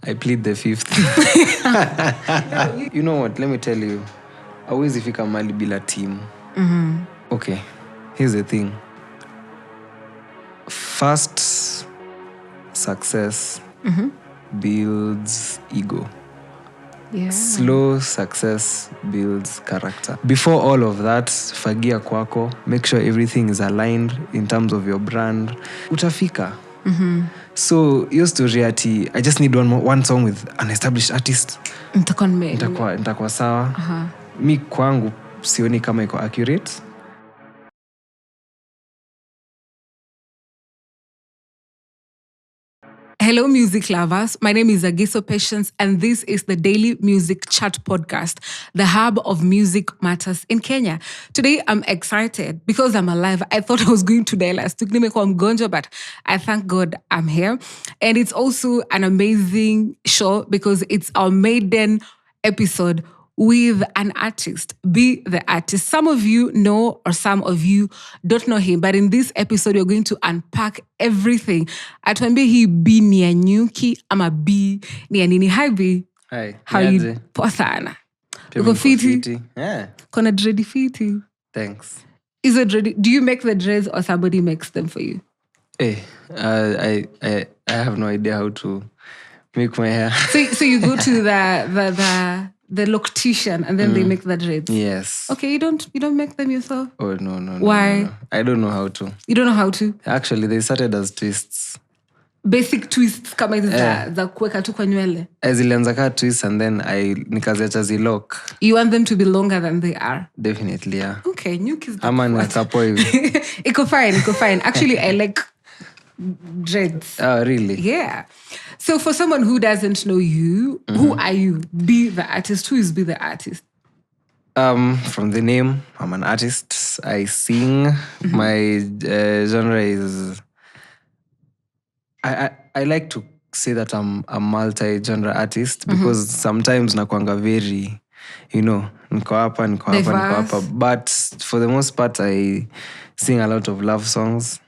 I plead the fifth. You know what? Let me tell you. Always if you come mali bila team. Okay. Here's the thing. Fast success builds ego. Yeah. Slow success builds character. Before all of that, fagia kwako. Make sure everything is aligned in terms of your brand. Utafika. So, your story ati, I just need one song with an established artist. Nitakuwa sawa. Mi kwangu sioni kama iko accurate. Hello, music lovers. My name is Agiso Patience, and this is the Daily Music Chat Podcast, the hub of music matters in Kenya. Today, I'm excited because I'm alive. I thought I was going to die last week, but I thank God I'm here. And it's also an amazing show because it's our maiden episode with an artist, Bee Thee Artiste. Some of you know or some of you don't know him, but in this episode, we're going to unpack everything. Atuambie hii Bee ni ya nyuki ama Bee ni ya nini. Hi Bee. Hi. How you? Poa sana. Uko fiti? Yeah. Kona dready fiti. Thanks. Is it dready? Do you make the dreads or somebody makes them for you? Hey, I have no idea how to make my hair. So you go to the loctician and then they make the dreads. Yes. Okay, you don't make them yourself? Oh no. Why? No. I don't know how to. You don't know how to? Actually, they started as twists. Basic twists kama hizi za kuweka tu kwa nywele. Zilianza ka twists and then nikaziacha zilock. You want them to be longer than they are? Definitely, yeah. Okay, nyuki is ama nakapo hivi. Iko fine. Actually, I like dreads. Oh, really? Yeah. So for someone who doesn't know you, who are you? Bee Thee Artiste. Who is Bee Thee Artiste? From the name, I'm an artist. I sing. My genre is... I like to say that I'm a multi-genre artist because sometimes nakuanga very, niko hapa. But for the most part, I sing a lot of love songs.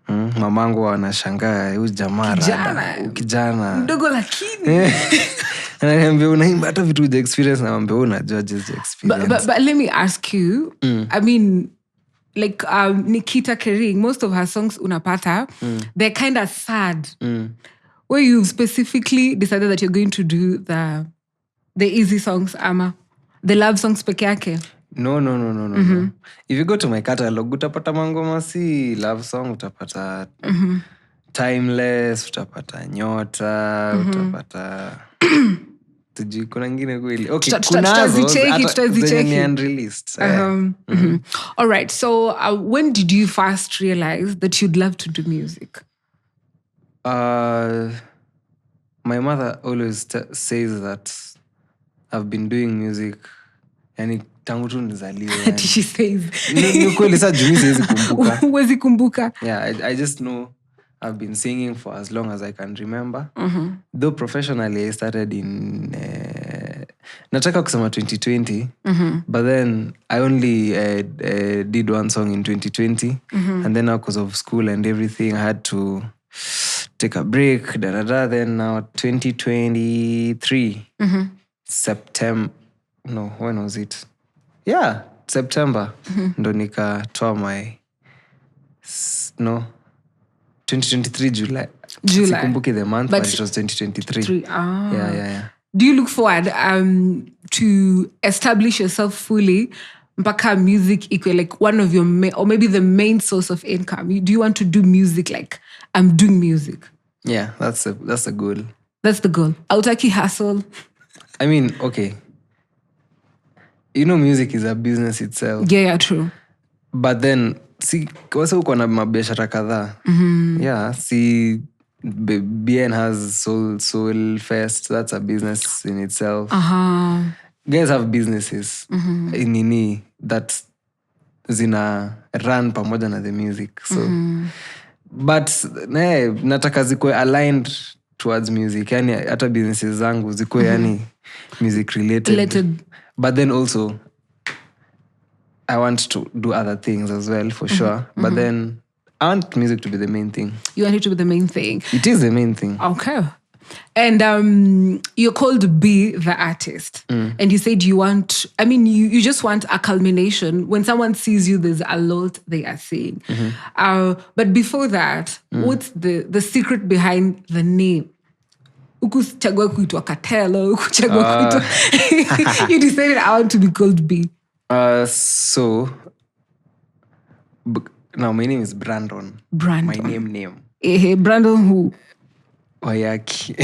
Mamangu anashangaa huyu jamaa kijana mdogo lakini ananiambia unaimba hata vitu the experience, naambia unajua just experience. But let me ask you, I mean, like Nikita Kering, most of her songs unapata, they're kind of sad. Where you specifically decided that you're going to do the easy songs ama the love songs peke yake? No. If you go to my catalog, utapata mangoma si love song, utapata Timeless, utapata Nyota, utapata tujui kuna ngine kweli. Okay, kunazo zenye unreleased. All right, so when did you first realize that you'd love to do music? My mother always says that I've been doing music yani tangu tu nizaliwe. She says. Ni kweli saa jumi siwezi kumbuka. Huwezi kumbuka. Yeah, I just know I've been singing for as long as I can remember. Though professionally I started in nataka kusema 2020, but then I only did one song in 2020, and then now because of school and everything I had to take a break. Then now 2023 September. No, when was it? Yeah, September. Ndo nikatoa my 2023 July. Sikumbuki the month, but it was 2023. Yeah. Do you look forward to establish yourself fully mpaka music equal like one of your or maybe the main source of income? Do you want to do music like I'm doing music? Yeah, that's a goal. That's the goal. Autaki hustle. I mean, okay. Music is a business itself. Yeah, true. But then, wasa uko na mabiashara kadhaa. Yeah, BN has Soul Fest. That's a business in itself. Guys have businesses in that zina run pamoja na the music. So, but nataka zikuwe aligned towards music. Yani hata businesses zangu zikuwe yani music related. But then also, I want to do other things as well, for sure. But then, I want music to be the main thing. You want it to be the main thing? It is the main thing. Okay. And you're called Bee the Artiste. And you said you just want a culmination. When someone sees you, there's a lot they are saying. But before that, what's the secret behind the name? Ukuchagua kuitwa Katelo, ukuchagua kuitwa... You decided I want to be called Bee. Now my name is Brandon. My name. Brandon who? Wayaki.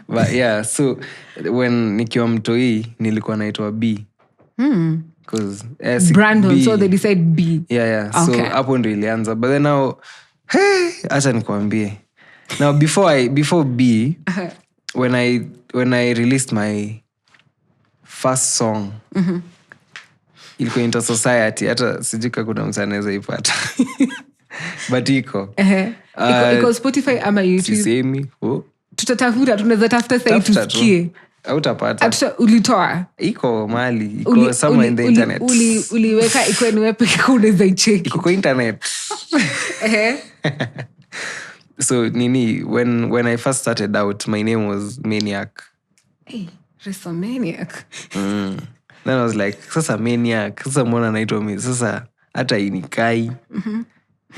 But yeah, so when nikiwa mtoi nilikuwa naitwa B. Because Brandon, B. so they decide B. Yeah. Okay. So hapo ndo ilianza. But then now, acha nikwambie. Now before B, when I released my first song, ilikuwa Into Society, hata sijika kuna mtu anaweza ipata. But iko. Iko Spotify ama YouTube. Sisemi. Tutatafuta, tunaweza tafuta sasa tusikie. Hautapata. Ulitoa? Iko mahali, iko somewhere in the internet. Uliweka iko ni wewe pekee unaweza icheki. Iko kwa internet. So nini, when I first started out, my name was Maniac. Hey, Reso Maniac. Then I was like, sasa Maniac, sasa mbona naitwa mimi, sasa hata inikai.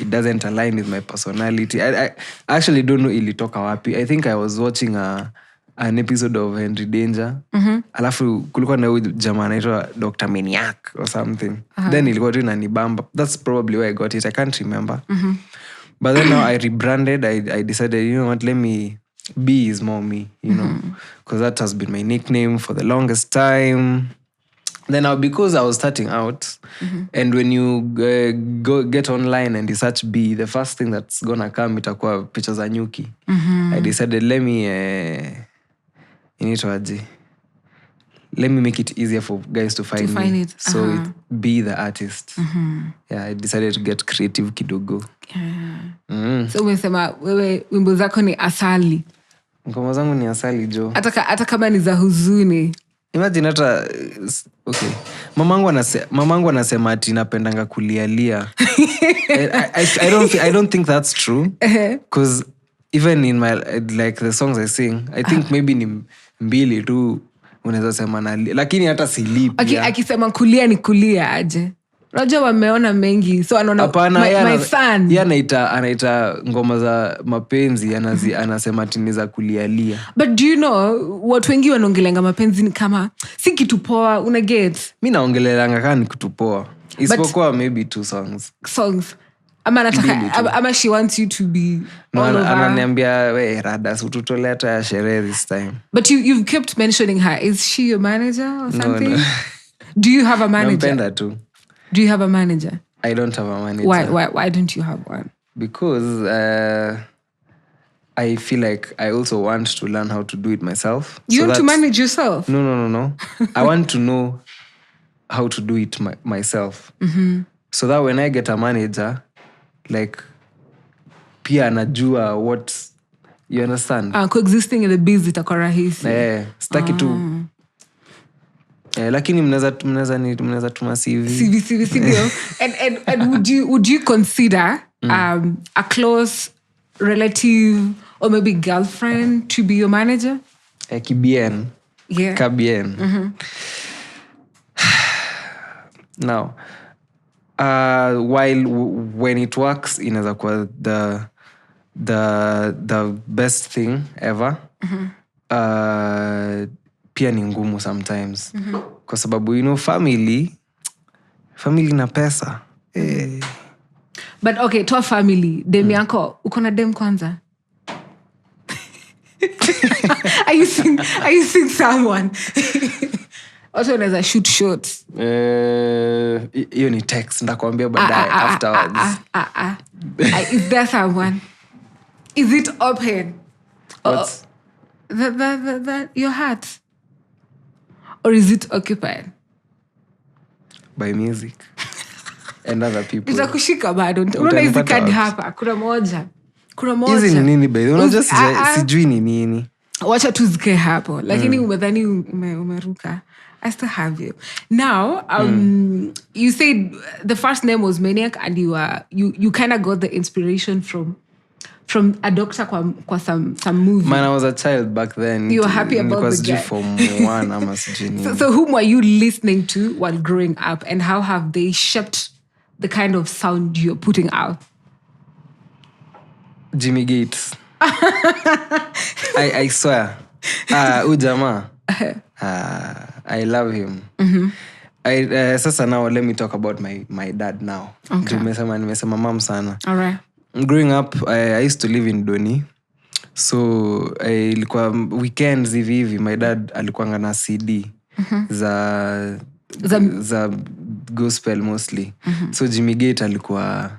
It doesn't align with my personality. I actually don't know ilitoka wapi. I think I was watching an episode of Henry Danger. Alafu kulikuwa na huyu jamaa anaitwa Dr. Maniac or something. Then ilikuwa tu inanibamba. That's probably where I got it. I can't remember. But then now I rebranded. I decided, you know what, let me... B is more me, you know. Because that has been my nickname for the longest time. Then now, because I was starting out, and when you get online and you search B, the first thing that's gonna come itakuwa picha za nyuki. I decided, let me make it easier for guys to find me. It. So it Be the Artist. Yeah, I decided to get creative kidogo. So umesema wewe wimbo zako ni asali. Ngoma zangu ni asali jo. Hata kama ni za huzuni. Imagine hata okay. Mamangu anasema ati napendanga kulialia. I don't think that's true. Because even in my like the songs I sing, I think maybe ni mbili tu unaweza sema na, lakini hata silipi. Okay, akisema kulia ni kulia aje. Unajua wameona mengi, so anaona my son. Yeye anaita ngoma za mapenzi, anasema ati ni za kulialia. But do you know watu wengi wanaongelanga mapenzi ni kama si kitu poa, una get? Mimi naongelelanga kama ni kitu poa. Isipokuwa maybe 2 songs. Ama she wants you to be all over. Ananiambia we rada ututolea hata ya sherehe this time. But you've kept mentioning her. Is she your manager or something? No. Do you have a manager? Nampenda tu. Do you have a manager? I don't have a manager. Why don't you have one? Because I feel like I also want to learn how to do it myself. You want to manage yourself? No. I want to know how to do it myself. So that when I get a manager, like, pia anajua what, you understand? Coexisting in the biz itakuwa rahisi. Staki tu. Lakini mnaweza tuma CV. And would you consider a close relative or maybe girlfriend to be your manager? Kibien. Yeah. Kabien. Now, when it works, inaweza kuwa the best thing ever. Pia ni ngumu sometimes. Kwa sababu, you know, family na pesa. But okay, to a family, dem yako, uko na dem kwanza? Are you seeing someone? Also unaweza shoot shots. Hiyo ni text ndakwambia baadaye afterwards. Is there someone? Is it open? What's your heart? Or is it occupied? By music and other people. Nitakushika bado. Unaona hizi kadi hapa. Kuna moja. Hizi ni nini baby? Unajua sijui ni nini. Wacha tuzike hapo. Lakini umedhani umeruka. I still have you. Now, you said the first name was Maniac and you kind of got the inspiration from from a doctor kwa some movie. Man, I was a child back then. You were happy about the guy. Form 1 ama sijui. So whom were you listening to while growing up, and how have they shaped the kind of sound you're putting out? Jimmy Gates. I swear. Ujama. I love him. Sasa now let me talk about my dad now. Okay. Nimesema mom sana. All right. Growing up, I used to live in Doni. So ilikuwa weekends hivi my dad alikuwa na CD za gospel mostly. So Jimmy Gate alikuwa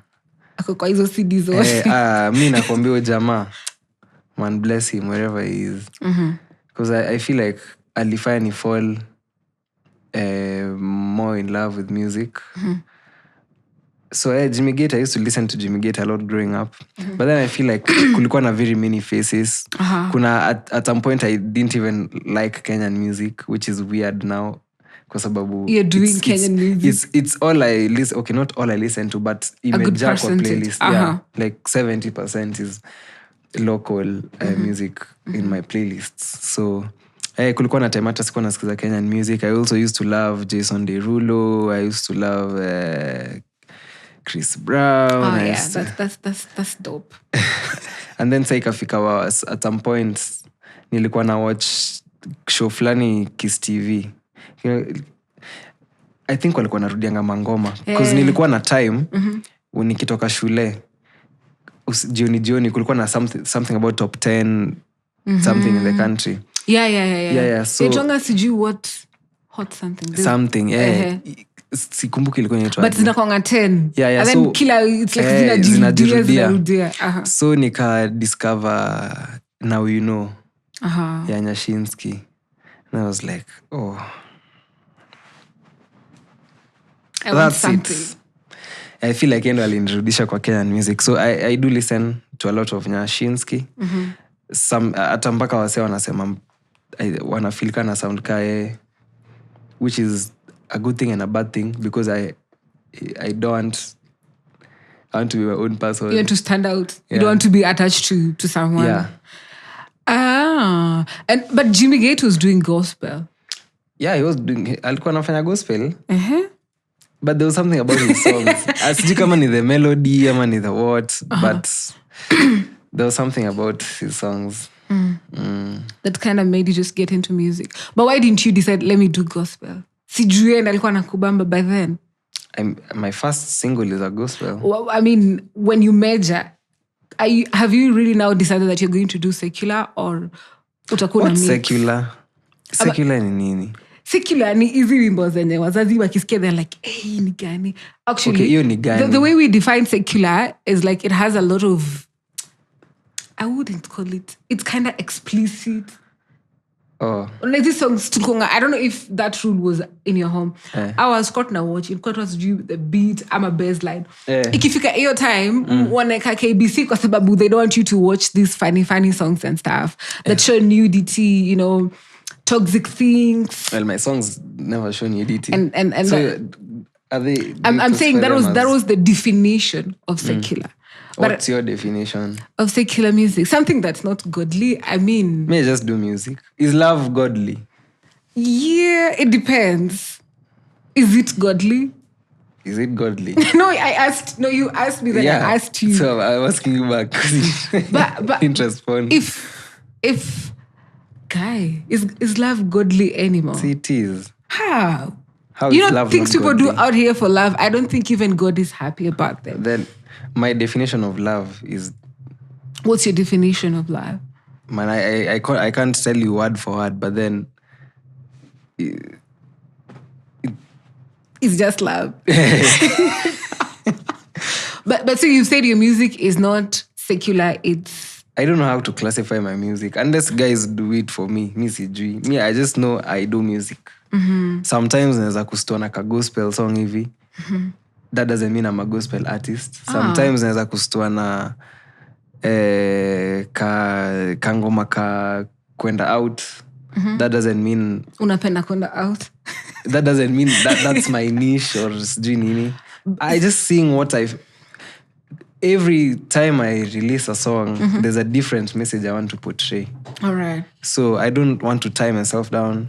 kwa hizo CD zote. Mimi nakwambia jamaa, man bless him wherever he is. Because I feel like alifanya ni fall more in love with music. So Jimmy Gate, I used to listen to Jimmy Gate a lot growing up. But then I feel like kulikuwa na very many faces. Kuna at some point I didn't even like Kenyan music, which is weird now. Kwa sababu you're doing Kenyan music. It's all I listen. Okay, not all I listen to, but imejaa kwa playlist. Yeah, like 70% is local music in my playlists. So kulikuwa na time hata sikuwa nasikiza Kenyan music. I also used to love Jason Derulo. I used to love Chris Brown. Oh yeah, that's dope. And then ikafika at some point nilikuwa na watch show fulani Kiss TV. You know, I think walikuwa narudianga mangoma because nilikuwa na time nikitoka shule jioni kulikuwa na something about top 10 something in the country. Yeah. So Itonga sijui what hot something. Sikumbuki ilikuwa inaitwa. But zinakuanga 10. Yeah, and then kila it's like zinajirudia. So nika discover Now You Know. Ya Nyashinsky. And I was like, oh. That's it. I feel like endo alinirudisha kwa Kenyan music. So I do listen to a lot of Nyashinsky. Hata mpaka wase wanasema wanafilika na sound kae, which is a good thing and a bad thing because I want to be my own person. You want to stand out. Yeah. You don't want to be attached to someone. Yeah. But Jimmy Gate was doing gospel. Yeah, he was doing. Alikuwa anafanya gospel. But there was something about his songs. Asijui kama ni the melody ama ni the what, but there was something about his songs. That kind of made you just get into music. But why didn't you decide, let me do gospel? Sijui and alikuwa nakubamba by then. My first single is a gospel. Well, I mean, when you major, have you really now decided that you're going to do secular or utakuwa na mix? Secular? Secular ni nini? Secular ni hizi wimbo zenye wazazi wakisikia they're like, hey, ni gani? Actually, okay, hiyo ni gani? The way we define secular is like it has a lot of, I wouldn't call it, it's kind of explicit. Oh. Like these songs, I don't know if that rule was in your home. I was caught now watching, caught was due the beat, I'm a bass line. Ikifika hiyo time, waneka KBC kwa sababu they don't want you to watch these funny songs and stuff that show nudity, you know, toxic things. Well, my songs never show nudity. And so are they? I'm saying that was the definition of secular. What's your definition of secular music? Something that's not godly. I mean, may I just do music? Is love godly? Yeah, it depends. Is it godly? Is it godly? No, you asked me that. I asked you. So I'm asking you back. but interest phone. If guy, is love godly anymore? See, it is. How you know love things people godly? do out here for love? I don't think even God is happy about them. Then my definition of love is... What's your definition of love? Man, I can't tell you word for word, but then... It's just love. But so you said your music is not secular, it's... I don't know how to classify my music. Unless guys do it for me. Me sijui. Me, I just know I do music. Sometimes naweza kustua na ka gospel song hivi. That doesn't mean I'm a gospel artist. Sometimes naweza kustua na kangoma ka kwenda out. That doesn't mean unapenda kwenda out. That doesn't mean that's my niche or sijui nini. I just sing what every time I release a song, there's a different message I want to portray. All right. So I don't want to tie myself down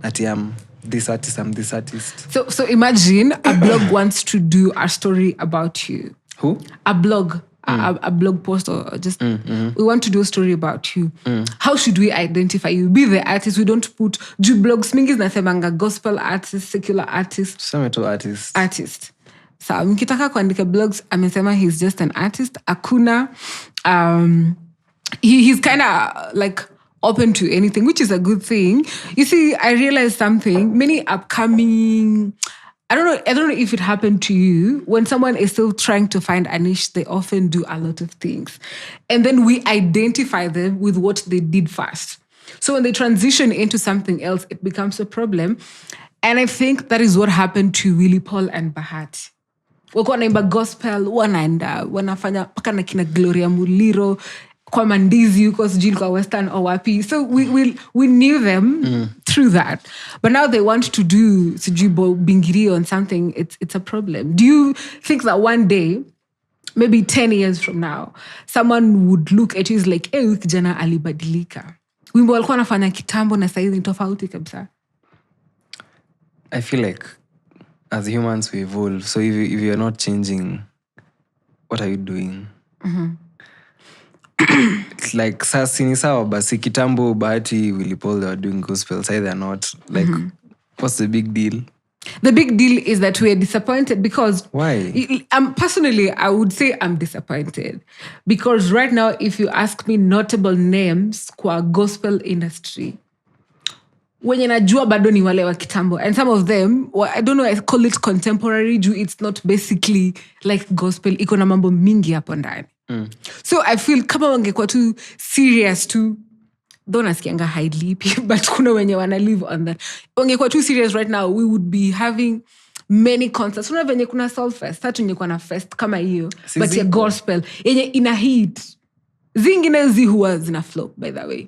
at I'm this artist, I'm this artist. So imagine a blog wants to do a story about you. Who? A blog. A blog post or just we want to do a story about you. How should we identify you? Be the artist. We don't put blogs mingi zinasemanga gospel artist, secular artist. Some to artist. Artist. So mkitaka kuandika blogs amesema he's just an artist. Akuna he's kind of like open to anything, which is a good thing. You see, I realized something. Many upcoming I don't know if it happened to you. When someone is still trying to find a niche, they often do a lot of things. And then we identify them with what they did first. So when they transition into something else, it becomes a problem. And I think that is what happened to Willie Paul and Bahati. Wako naimba gospel, wanaenda, wanafanya paka na kina Gloria Muliro, kwa Mandizi, huko sijui kwa Western or wapi. So we knew them through that. But now they want to do sijui bingiri on something. It's a problem. Do you think that one day, maybe 10 years from now, someone would look at you as like, huyu kijana alibadilika. Wimbo walikuwa nafanya kitambo na saizi ni tofauti kabisa. I feel like as humans we evolve. So if you're not changing, what are you doing? Like sini sawa basi kitambo Bahati Willie Paul they were doing gospel, say they're not. Like what's the big deal? The big deal is that we are disappointed because why? Personally, I would say I'm disappointed because right now, if you ask me notable names kwa gospel industry, wenye najua bado ni wale wa kitambo, and some of them, I don't know, I call it contemporary. It's not basically like gospel. Iko na mambo mingi hapo ndani. So I feel kama wangekuwa tu serious tu, don't nasikianga highly, but kuna wenye wana live on that. Wangekuwa tu serious right now, we would be having many concerts. Kuna venye kuna soul fest, tatu nye kuna fest kama hiyo, but ya gospel, yenye ina hit. Zingine huwa zina flop, by the way.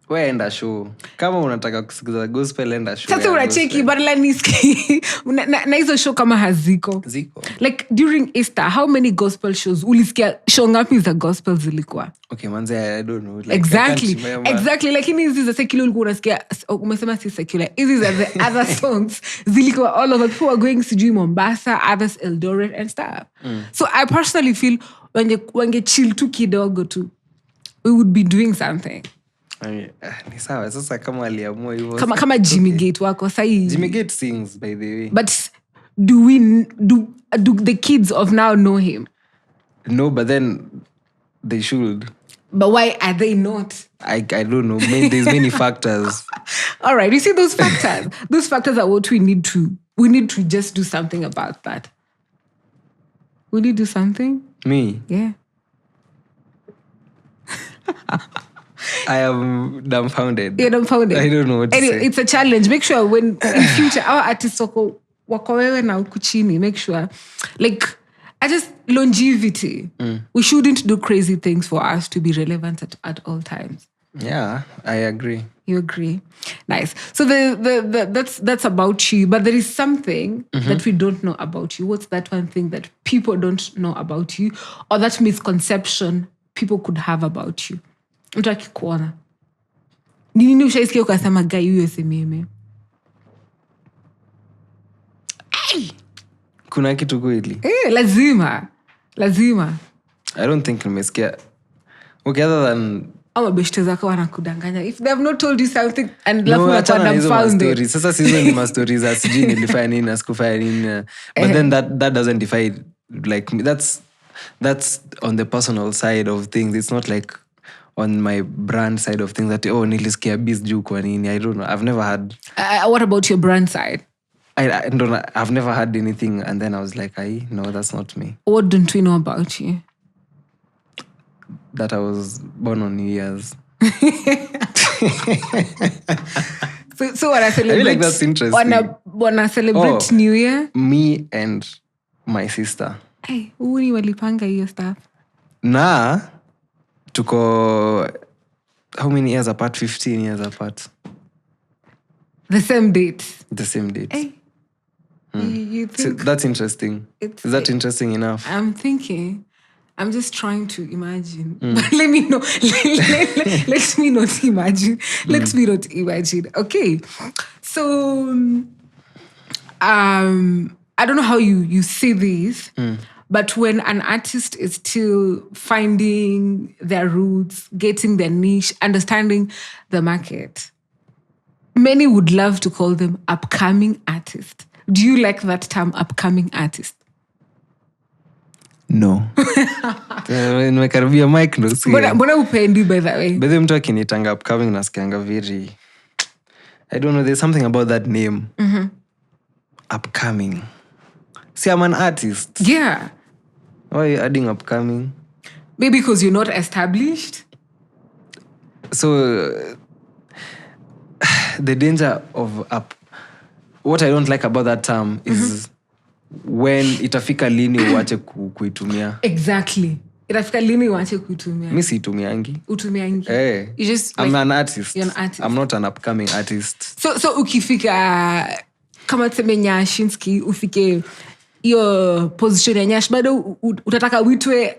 We enda show. Kama unataka kusikiza gospel, enda show. Sasa unacheki, badala niski. Na hizo show kama haziko. Ziko. Like during Easter, how many gospel shows? Ulisikia show ngapi za gospel zilikuwa? Okay, manze, I don't know. Like, Exactly. Like hizi za secular ulikuwa unasikia, umesema si secular. Hizi are the other songs zilikuwa all over. People were going sijui Mombasa, others Eldoret and stuff. So I personally feel wange chill tu kidogo tu, we would be doing something. Ni sawa sasa kama aliamua hivyo kama Jimmy Gate wako sahi. Jimmy Gate sings, by the way, but do the kids of now know him? No, but then they should. But why are they not? I don't know. There's many factors. All right, you see those factors. Those factors are what we need to just do something about that. Will you do something? Me? Yeah. I am dumbfounded. You're dumbfounded. I don't know what to say. It's a challenge. Make sure when in future our artists wako wewe na huku chini, make sure like I just longevity. We shouldn't do crazy things for us to be relevant at all times. Yeah, I agree. You agree? Nice. So that's about you, but there is something that we don't know about you. What's that one thing that people don't know about you, or that misconception people could have about you? Mtu akikuona. Nini ushaisikia ukasema guy huyo si mimi? Kuna kitu kweli? Lazima. I don't think nimesikia. Okay, other than ama beshte zako wanakudanganya. If they have not told you something and no, dumbfounded. Sasa sizo ni ma stories za sijui nilifanya nini na sikufanya nini. But then that doesn't define like that's on the personal side of things. It's not like on my brand side of things that nilisikia biz juu kwa nini. I don't know. I've never had. What about your brand side? I don't know. I've never had anything and then I was like, no, that's not me. What don't we know about you? That I was born on New Year's. So when I celebrate, I feel like that's interesting. When I celebrate New Year, me and my sister. Hey, uni walipanga hiyo stuff. Na tuko how many years apart? 15 years apart. The same date. Hey. You think so that's interesting. Is that interesting enough? I'm thinking I'm just trying to imagine. But let me know. Let me not imagine. Let me not imagine. Okay. So, I don't know how you see this, but when an artist is still finding their roots, getting their niche, understanding the market, many would love to call them upcoming artists. Do you like that term, upcoming artist? No. Nimekaribia mic ndo si. Mbona upendi by the way? By the mtu akinitanga upcoming nasikianga very, I don't know, there's something about that name. Upcoming. See, I'm an artist. Yeah. Why are you adding upcoming? Maybe because you're not established. So the danger of what I don't like about that term is when itafika lini uache kuitumia. Exactly. Itafika lini uache kuitumia. Mi situmiangi. Utumiangi. Hey, You just I'm an artist. You're an artist. I'm not an upcoming artist. So ukifika kama tuseme Nyashinski ufike hiyo position ya Nyash bado utataka uitwe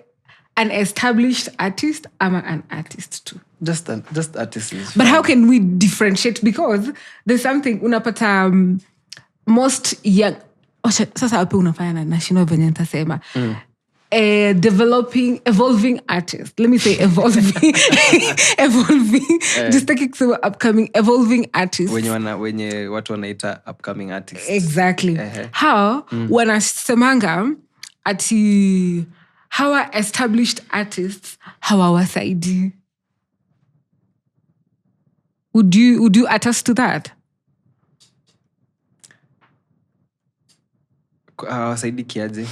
an established artist ama an artist too. Just artist is But how can we differentiate? Because there's something unapata most young sasa wapi unafanya na national venye nitasema evolving artist. Let me say evolving. Just taking some upcoming evolving artists. Wenye watu wanaita upcoming artists. Exactly. How wanasemanga ati hawa established artists hawawasaidi. Would you attest to that? Hawasaidi kiaje?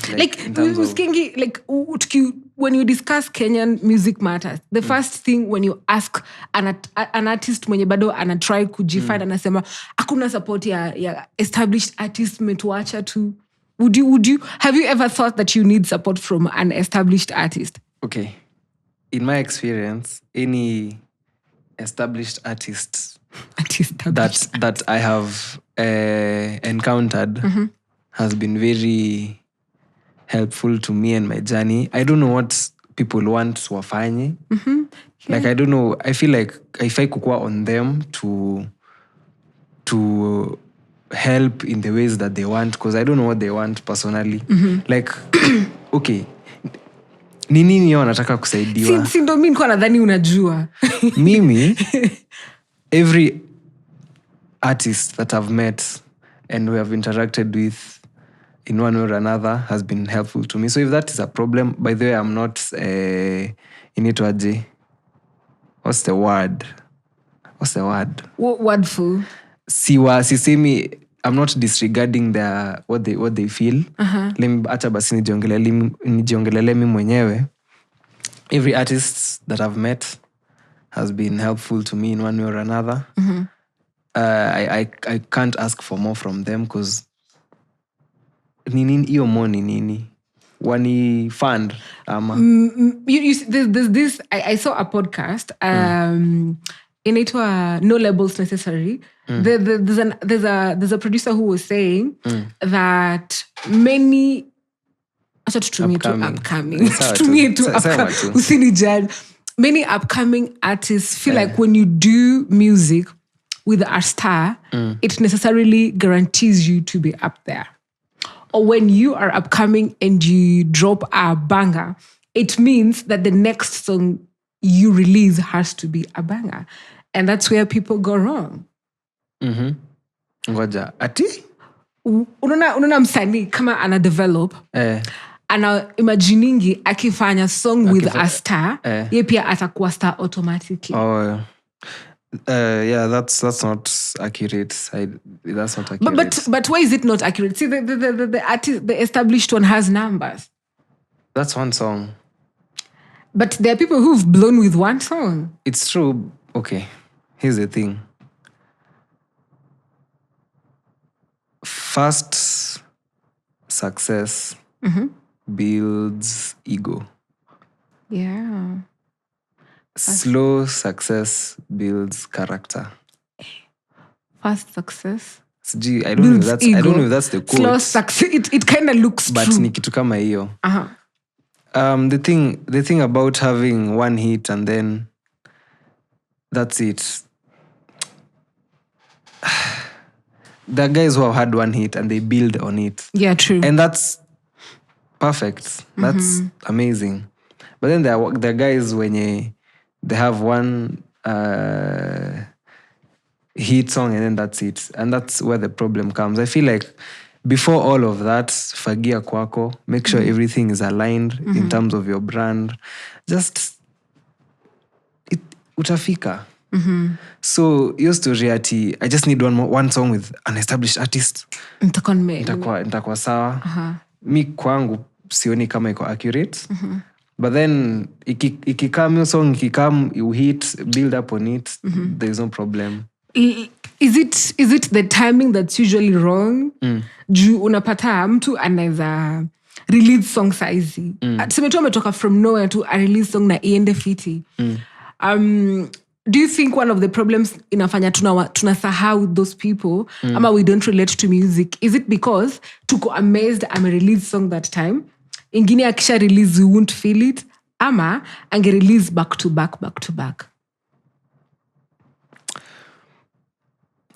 When you discuss Kenyan music matters, the first thing when you ask an artist mwenye bado anatry kujifanya anasema hakuna support ya established artist metuacha tu. Would you have you ever thought that you need support from an established artist? Okay. In my experience, any established artist that I have encountered has been very helpful to me and my journey. I don't know what people want wafanye. Yeah. Like, I don't know. I feel like if I kukua on them to help in the ways that they want, because I don't know what they want personally. Like, okay, ni nini yao wanataka kusaidiwa? Si ndo mimi nilikuwa nadhani unajua. Mimi, every artist that I've met and we have interacted with in one way or another has been helpful to me. So if that is a problem, by the way, I'm not initwaje. What's the word? Wordful. Sisemi, I'm not disregarding what they feel. Acha basi nijiongelele mimi mwenyewe. Every artist that I've met has been helpful to me in one way or another. I can't ask for more from them because hiyo more ni nini? Wani fund ama there's this I saw a podcast inaitwa No Labels Necessary. There's a producer who was saying that many many upcoming artists feel like when you do music with a star, it necessarily guarantees you to be up there. Or when you are upcoming and you drop a banger, it means that the next song you release has to be a banger. And that's where people go wrong. Ngoja, ati? Unaona msanii kama ana develop, ana imaginingi akifanya song with a star, ye pia atakuwa star automatically. Oh, yeah, that's not accurate. That's not accurate. But why is it not accurate? See, the artist, the established one has numbers. That's one song. But there are people who've blown with one song. It's true. Okay, here's the thing. Fast success builds ego. Yeah. Slow success builds character. Fast success. I don't know if that's the quote. Slow success. It kind of looks but true. Ni kitu kama hiyo. The thing about having one hit and then that's it. There are guys who have had one hit and they build on it. Yeah, true. And that's perfect. That's amazing. But then there are guys when they have one hit song and then that's it. And that's where the problem comes. I feel like before all of that, fagia kwako, make sure everything is aligned in terms of your brand. Just utafika. So your story ati I just need one song with an established artist. Nitakuwa sawa. Mi kwangu sioni kama iko accurate. But then ikikam your song, ikikam you hit, build up on it, there is no problem. Is it the timing that's usually wrong? Juu unapata mtu anaweza release song saizi. Tuseme tu ametoka from nowhere to a release song na iende fiti. Do you think one of the problems inafanya tunasahau those people ama we don't relate to music? Is it because tuko amazed ame release song that time? Ingine akisha release we won't feel it? Ama ange release back to back?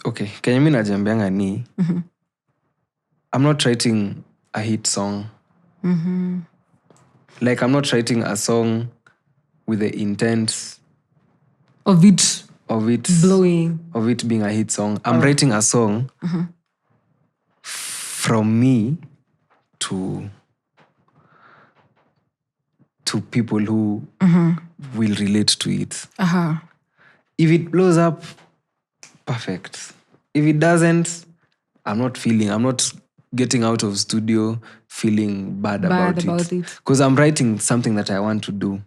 Okay, kenya mi najambianga ni I'm not writing a hit song. Like I'm not writing a song with the intent of it blowing, of it being a hit song. I'm writing a song from me to people who will relate to it. If it blows up, perfect. If it doesn't, I'm not getting out of studio feeling bad about it. Because I'm writing something that I want to do.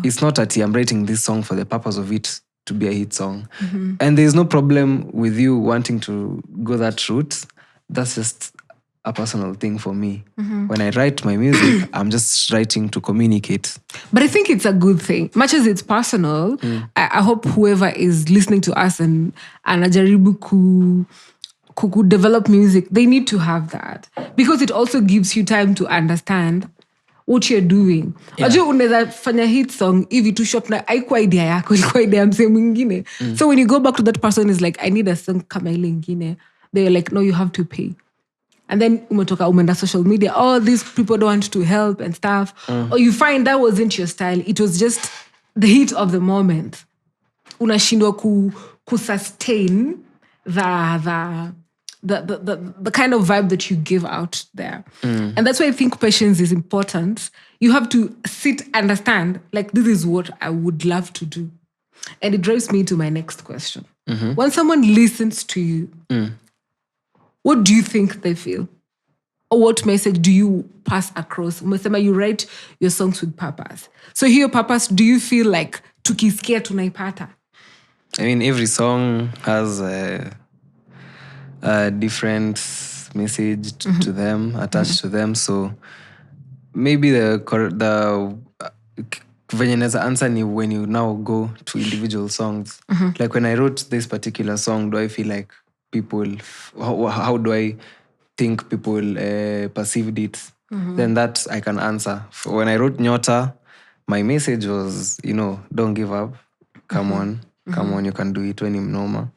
It's not that I'm writing this song for the purpose of it to be a hit song. And there's no problem with you wanting to go that route. That's just a personal thing for me. When I write my music, I'm just writing to communicate. But I think it's a good thing. Much as it's personal, I hope whoever is listening to us and anajaribu ku develop music, they need to have that. Because it also gives you time to understand what you're doing. Ajua unaweza fanya hit song hivi tu shop na haikuwa idea yako, ilikuwa idea msee mwingine. So when you go back to that person is like, I need a song kama ile ingine. They're like, no, you have to pay. And then umeenda social media, these people don't want to help and stuff. Or you find that wasn't your style. It was just the heat of the moment. Unashindwa ku sustain the kind of vibe that you give out there. And that's why I think patience is important. You have to understand, like, this is what I would love to do. And it drives me to my next question. When someone listens to you, what do you think they feel? Or what message do you pass across? Umesema you write your songs with purpose. So here, purpose, do you feel like tukisikia tunaipata? I mean, every song has a different message to them, attached to them. So maybe the venye naeza answer ni when you now go to individual songs. Like when I wrote this particular song, do I feel like people, how do I think people perceived it? Then that I can answer. When I wrote Nyota, my message was, don't give up. Come on, you can do it when you're normal.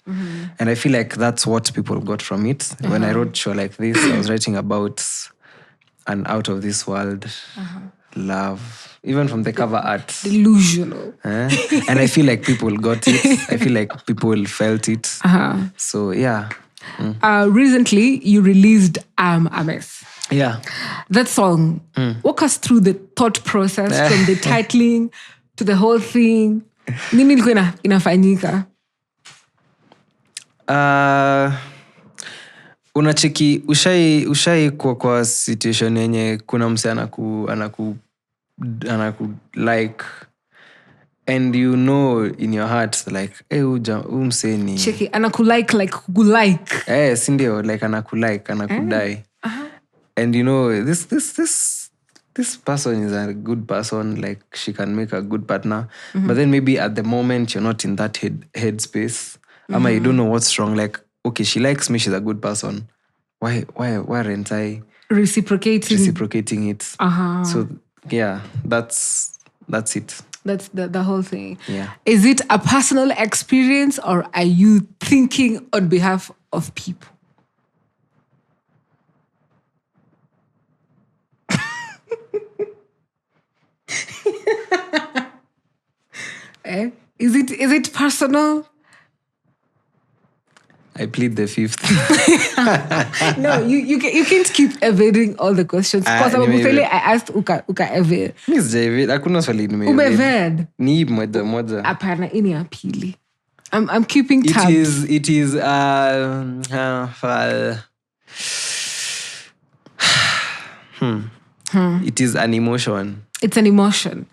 And I feel like that's what people got from it. When I wrote Show Like This, I was writing about an out of this world love. Even from the cover art. Delusional. And I feel like people got it. I feel like people felt it. So, yeah. Recently, you released A Mess. Yeah. That song, walk us through the thought process from the titling to the whole thing. Nini ilikuwa inafanyika? Unacheki, ushai kwa situation yenye kuna mse anaku like, and you know in your heart like, mse ni cheki anakulike kulike sindio, like anakudai. And this person is a good person, like she can make a good partner. But then maybe at the moment you're not in that headspace. Ama you don't know what's wrong. Like, okay, she likes me, she's a good person. Why aren't I reciprocating it? So yeah, that's it. That's the whole thing. Yeah. Is it a personal experience or are you thinking on behalf of people? Eh? Is it personal? I plead the fifth. No, you can't keep evading all the questions. Kwa sababu tele I asked uka evade. Miss David, hakuna swali nimeevade. Umevade? Ni moja. Hapana, ini ya pili. I'm keeping tabs. It is It is an emotion. It's an emotion.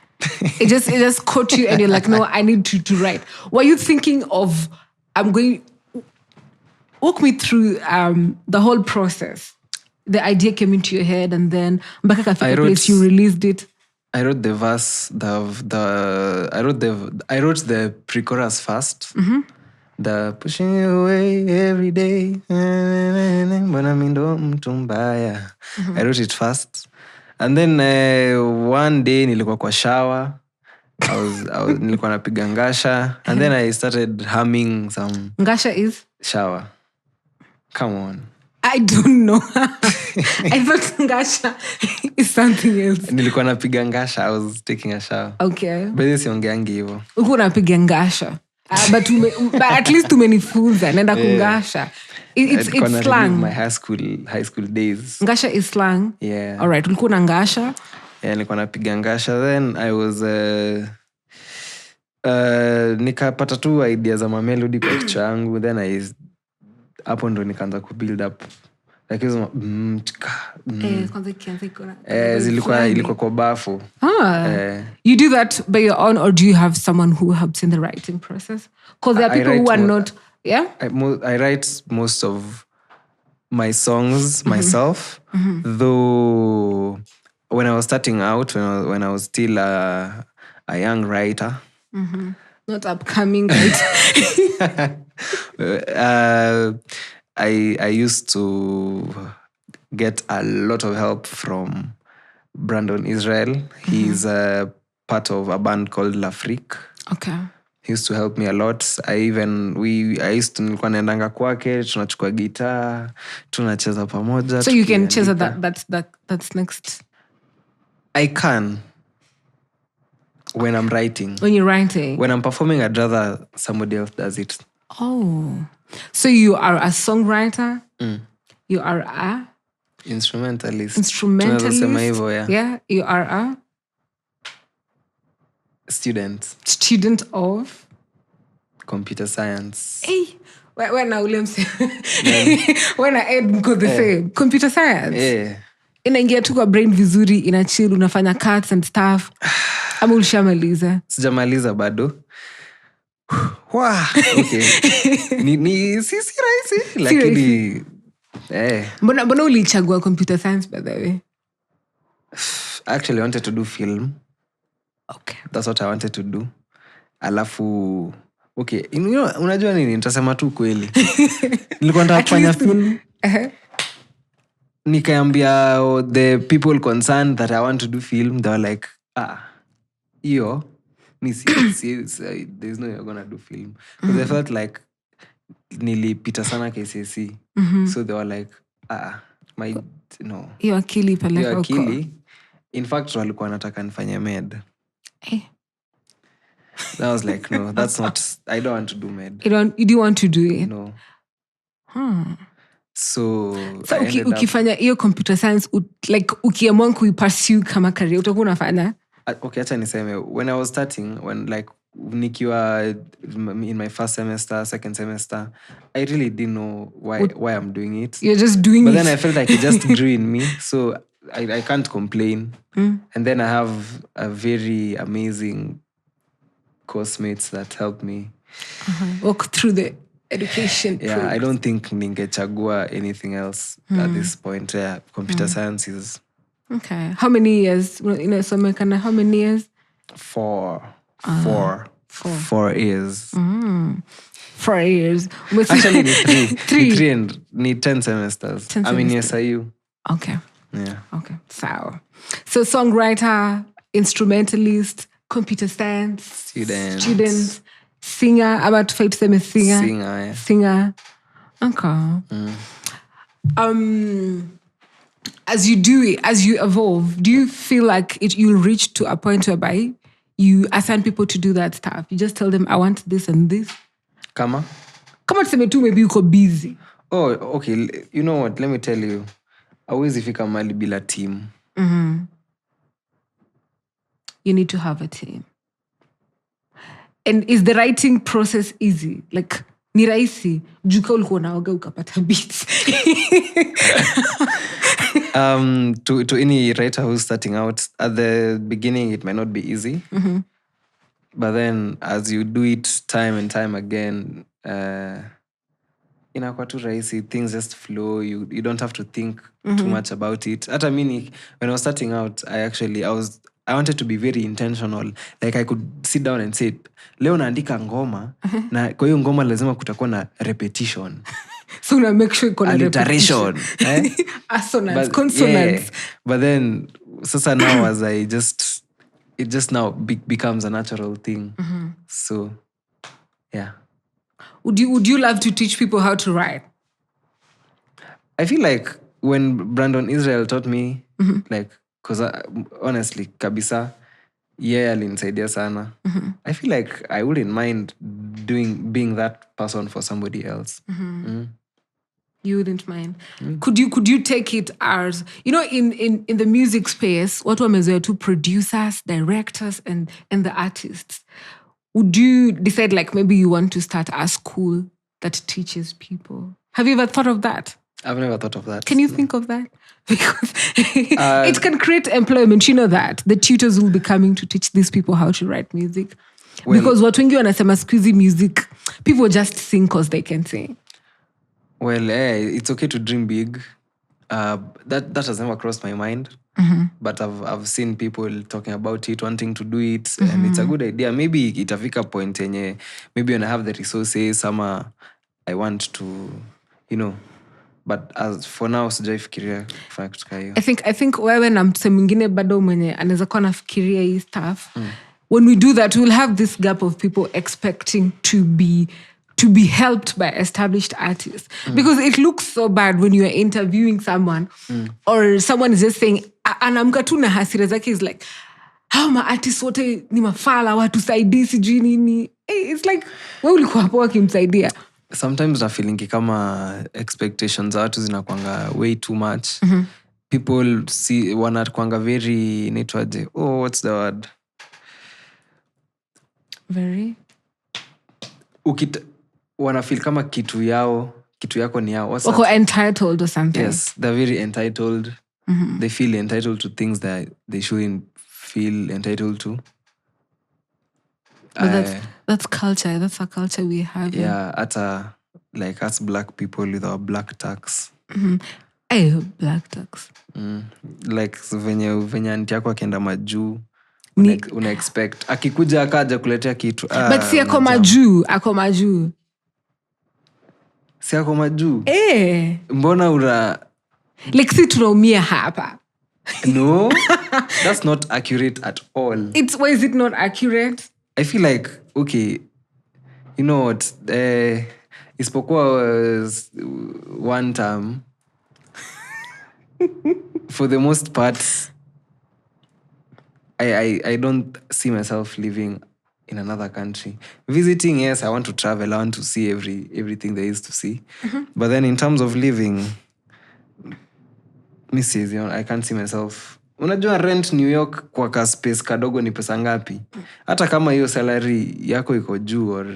It just caught you and you're like, no, I need to write. Were you thinking of walk me through the whole process? The idea came into your head and then mpaka kafika place you released it. I wrote the verse, I wrote the pre-chorus first. Mm-hmm. The pushing you away every day. Mbona mimi ndo mtu mbaya. I wrote it first. And then one day nilikuwa kwa shower. Nilikuwa napiga ngasha. And then I started humming some. Ngasha is? Shower. Come on. I don't know. I thought ngasha is something else. Nilikuwa napiga ngasha. I was taking a shower. Okay. But this siongeangi hivyo. Uko napiga ngasha. But at least tumenifunza naenda kungasha. It's slang. My high school days. Ngasha is slang. Yeah. All right. Ulikuwa na ngasha. Yeah, nilikuwa napiga ngasha. Then I was nikapata tu idea za mamelody kwa kichwa yangu. Then hapo ndo nikaanza kubuild up. Like hizo kwanza kianza iko ilikuwa kwa bafu. You do that by your own or do you have someone who helps in the writing process? Because there are people who are not. Yeah. I write most of my songs myself. Though when I was starting out, when I was still a young writer. Not upcoming writer. I used to get a lot of help from Brandon Israel. He's a part of a band called L'Afrique. Okay. He used to help me a lot. Nilikuwa naendanga kwake, tunachukua guitar, tunacheza pamoja. So you can cheza that's next. I can. When I'm writing. When you're writing. When I'm performing, I'd rather somebody else does it. Oh. So you are a songwriter? You are a? Instrumentalist. Yeah. You are a? Student of? Computer science. Hey. When I William say when I Ed go the same. Computer science? Yeah. Inaingia tu kwa brain vizuri, ina chill, unafanya cuts and stuff. Ama ulishamaliza? Sijamaliza bado. Okay. Si rahisi. Lakini Mbona ulichagua computer science by the way? Actually, I wanted to do film. Okay. That's what I wanted to do. Alafu okay, unajua nini? Nitasema tu kweli. Nilikuwa nataka kufanya film. Nikaambia the people concerned that I want to do film. They were like, there's no way you're gonna do film. Because I felt like nilipita sana KCSE. So they were like, no. Hiyo akili peleka huko. In fact, walikuwa nataka nifanye med. I was like, no, that's not, I don't want to do med. You do want to do it? No. So ukifanya hiyo computer science, like ukiamua kuipursue kama career, utakuwa unafanya? Okay, acha niseme, when I was starting, when like nikiwa in my first semester, second semester, I really didn't know why I'm doing it. You're just doing it. But then I felt like it just grew in me, so I can't complain. And then I have a very amazing course mates that helped me walk through the education. Yeah, I don't think ningechagua anything else at this point. Yeah, computer science is. Okay. How many years? How many years? 4 years. 4 years. Actually, 3 and 10 semesters. 10 I mean, yes, you. Okay. Yeah. Okay, so songwriter, instrumentalist, computer science student, singer. About to fight them a singer. Singer. Singer. Okay. As you do it, as you evolve, do you feel like you'll reach to a point whereby you assign people to do that stuff? You just tell them, I want this and this. Kama? Tuseme tu maybe uko busy. Oh, okay. You know what? Let me tell you. Hauwezi fika mahali bila team. You need to have a team. And is the writing process easy? Like, ni rahisi? Juka ulikuwa unaoga ukapata beats. To any writer who's starting out, at the beginning, it might not be easy. But then, as you do it time and time again, inakuwa tu rahisi, things just flow. You don't have to think too much about it. Hata mimi, when I was starting out, I wanted to be very intentional. Like I could sit down and say, leo naandika ngoma, na kwa hiyo ngoma lazima kutakuwa na repetition. So una make sure iko na alliteration. Assonance, consonants. Yeah. But then, sasa now it just now becomes a natural thing. So, yeah. Would you love to teach people how to write? I feel like when Brandon Israel taught me, like, because honestly, kabisa, alinisaidia sana. I feel like I wouldn't mind being that person for somebody else. You wouldn't mind. Could you take it as, in the music space, watu wamezoea tu producers, directors, and the artists. Would you decide like maybe you want to start a school that teaches people? Have you ever thought of that? I've never thought of that. Can you think of that? Because it can create employment. You know that. The tutors will be coming to teach these people how to write music. Because watu wengi wanasema squeezy music, people just sing because they can sing. Well, it's okay to dream big. That has never crossed my mind. But I've seen people talking about it, wanting to do it, and it's a good idea. Maybe itafika point yenye, maybe when I have the resources, I want to, but as for now, sijaifikiria kufanya kitu kama hiyo. I think wewe na mtu mwingine bado mwenye anaweza kuwa nafikiria hii stuff. When we do that, we'll have this gap of people expecting to be helped by established artists. Because it looks so bad when you are interviewing someone or someone is just saying, anamka tu na hasira zake is like, how ma artists wote ni mafala, watu saidi sijui nini. It's like, wewe ulikuwa hapo wakimsaidia. Sometimes na feeling kama expectations za watu zinakuanga way too much. People wanakuanga very, inaitwaje? Oh, what's the word? Very? Wanafeel kama kitu yako ni yao. Wako entitled or something. Yes, they're very entitled. They feel entitled to things that they shouldn't feel entitled to. But that's culture. That's a culture we have. Yeah, like us black people with our black tax. Black tax. Like venye anti yako akienda majuu, una expect. Akikuja akaja kuletea kitu. But si ako majuu. Si ako majuu? Mbona like si tunaumia hapa. No, that's not accurate at all. Why is it not accurate? I feel like, okay, you know what, isipokuwa was one term, for the most part, I don't see myself living in another country. Visiting, yes, I want to travel, I want to see everything there is to see. But then in terms of living, I can't see myself. Unajua rent New York kwa ka space kadogo ni pesa ngapi? Hata kama hiyo salary yako iko juu or...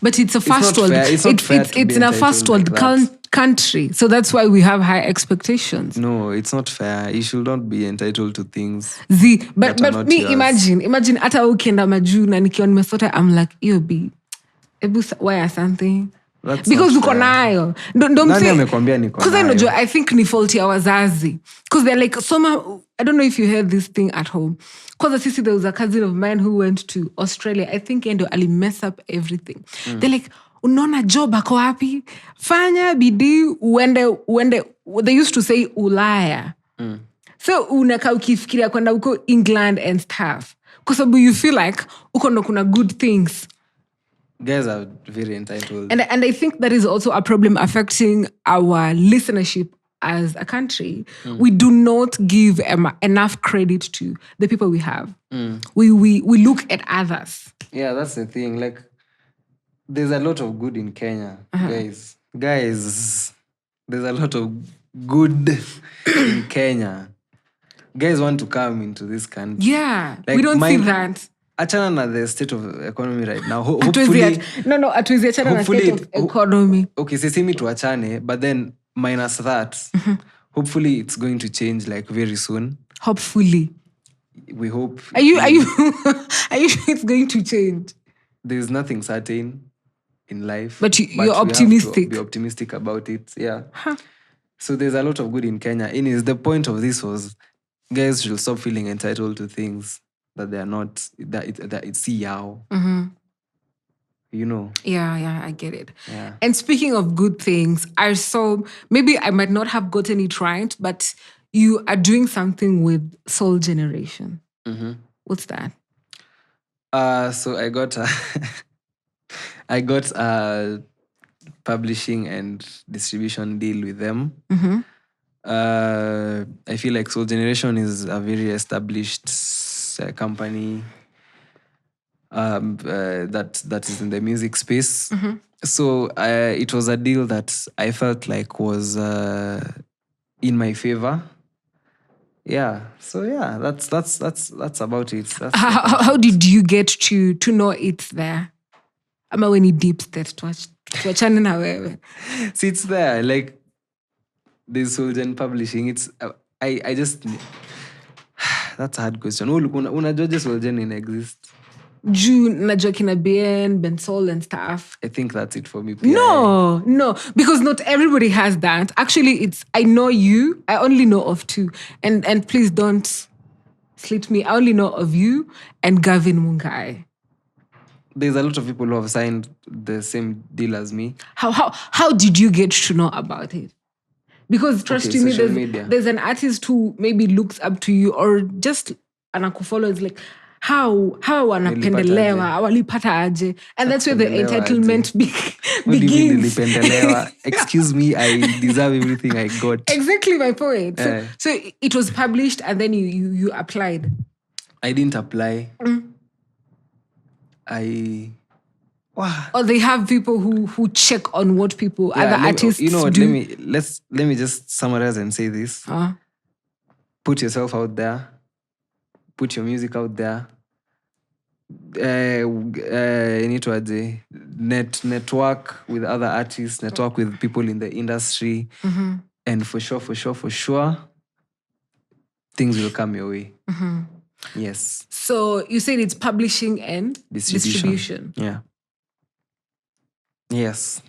But it's a first world. It's in a first world country. So that's why we have high expectations. No, it's not fair. You should not be entitled to things. But me yours. Imagine hata ukienda majuu na nikiwa nimesota, I'm like, be why something? That's because uko nayo. Nani amekwambia niko nayo? Because I think ni fault ya wazazi. Because they're like, I don't know if you heard this thing at home. Because there was a cousin of mine who went to Australia. I think endo ali mess up everything. They're like, unaona job ako wapi, fanya bidii uende. They used to say Ulaya. So unaka ukifikiria kwenda uko England and stuff, kwa sababu you feel like uko ndo kuna good things. Guys are very entitled. And I think that is also a problem affecting our listenership as a country. We do not give enough credit to the people we have. We look at others. Yeah, that's the thing. Like, there's a lot of good in Kenya, guys. Guys, there's a lot of good in Kenya. Guys want to come into this country. Yeah, like we don't see that. Achana na the state of economy right now. Hopefully, atuwezi achana na state of economy. Okay, sisemi tuachane, but then minus that, hopefully it's going to change like very soon. Hopefully. We hope. Are you sure it's going to change? There's nothing certain in life. But you're optimistic. We have to be optimistic about it. Yeah. So there's a lot of good in Kenya. The point of this was guys should stop feeling entitled to things that they are not, that it's yao. You know? Yeah, I get it. Yeah. And speaking of good things, I saw, maybe I might not have gotten it right, but you are doing something with Soul Generation. What's that? So I got a publishing and distribution deal with them. I feel like Soul Generation is a very established company that is in the music space. So it was a deal that I felt like was in my favor. Yeah. So yeah, that's about it. How did you get to know it's there? Ama when it deep state tuachane na wewe. See, it's there. Like the Soul Gen Publishing. It's I just that's a hard question. Unajua Soul Gen in exist? June, najua kina Ben Sol and stuff. I think that's it for me. No, because not everybody has that. Actually, I know you. I only know of two. And please don't slit me. I only know of you and Gavin Mungai. There's a lot of people who have signed the same deal as me. How did you get to know about it? Because trust me, there's an artist who maybe looks up to you or just anakufollow is like, how wanapendelewa, walipata aje. And that's where the entitlement begins. Excuse me, I deserve everything I got. Exactly my point. So it was published and then you applied. I didn't apply. Or they have people who check on what people, other artists you know what, do. Let me just summarize and say this. Put yourself out there. Put your music out there. Network with other artists, network with people in the industry. And for sure, things will come your way. Yes. So you said it's publishing and distribution. Yeah. Yes.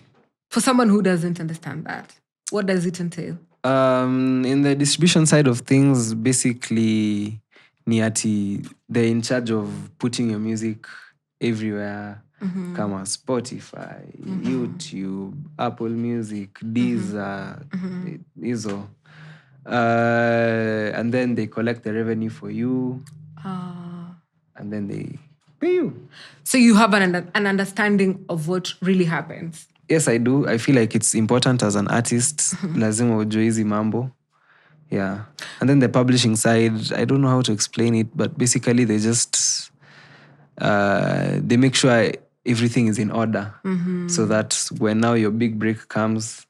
For someone who doesn't understand that, what does it entail? In the distribution side of things, basically, Niati, they're in charge of putting your music everywhere. Come on, Spotify, YouTube, Apple Music, Deezer, Izzo. And then they collect the revenue for you. And then they pay you. So you have an understanding of what really happens. Yes, I do. I feel like it's important as an artist. Lazima ujue hizi mambo. Yeah. And then the publishing side, I don't know how to explain it, but basically they just, they make sure everything is in order. So that when now your big break comes,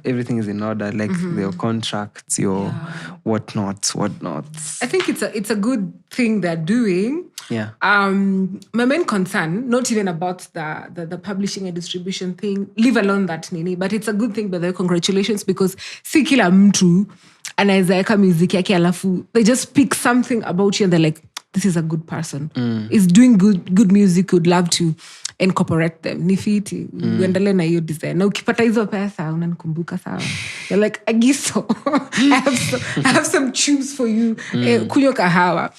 everything is in order, like your contracts, your whatnots. I think it's a good thing they're doing. Yeah. My main concern, not even about the publishing and distribution thing, leave alone that nini, but it's a good thing, by the way, congratulations, because si kila mtu anaweza eka music yake alafu they just pick something about you and they're like, this is a good person. Is doing good music, would love to incorporate them. Nifiti, uendele na hiyo design. Na ukipata hizo pesa, unanikumbuka sawa. You're like, Agiso, I have some tunes for you. Kunywa kahawa.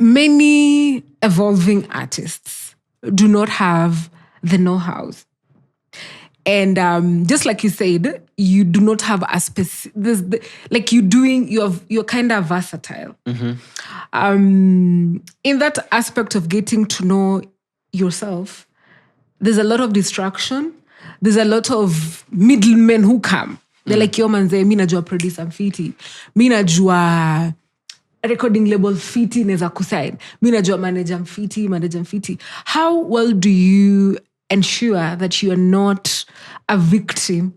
Many evolving artists, do not have the know-hows. And just like you said, you do not have a specific, like you're kind of versatile. In that aspect of getting to know yourself, there's a lot of distraction. There's a lot of middlemen who come. They're like, yo manze, mi najua producer mfiti. Mi najua recording label fiti neza kusign. Mi najua manager mfiti. How well do you ensure that you are not a victim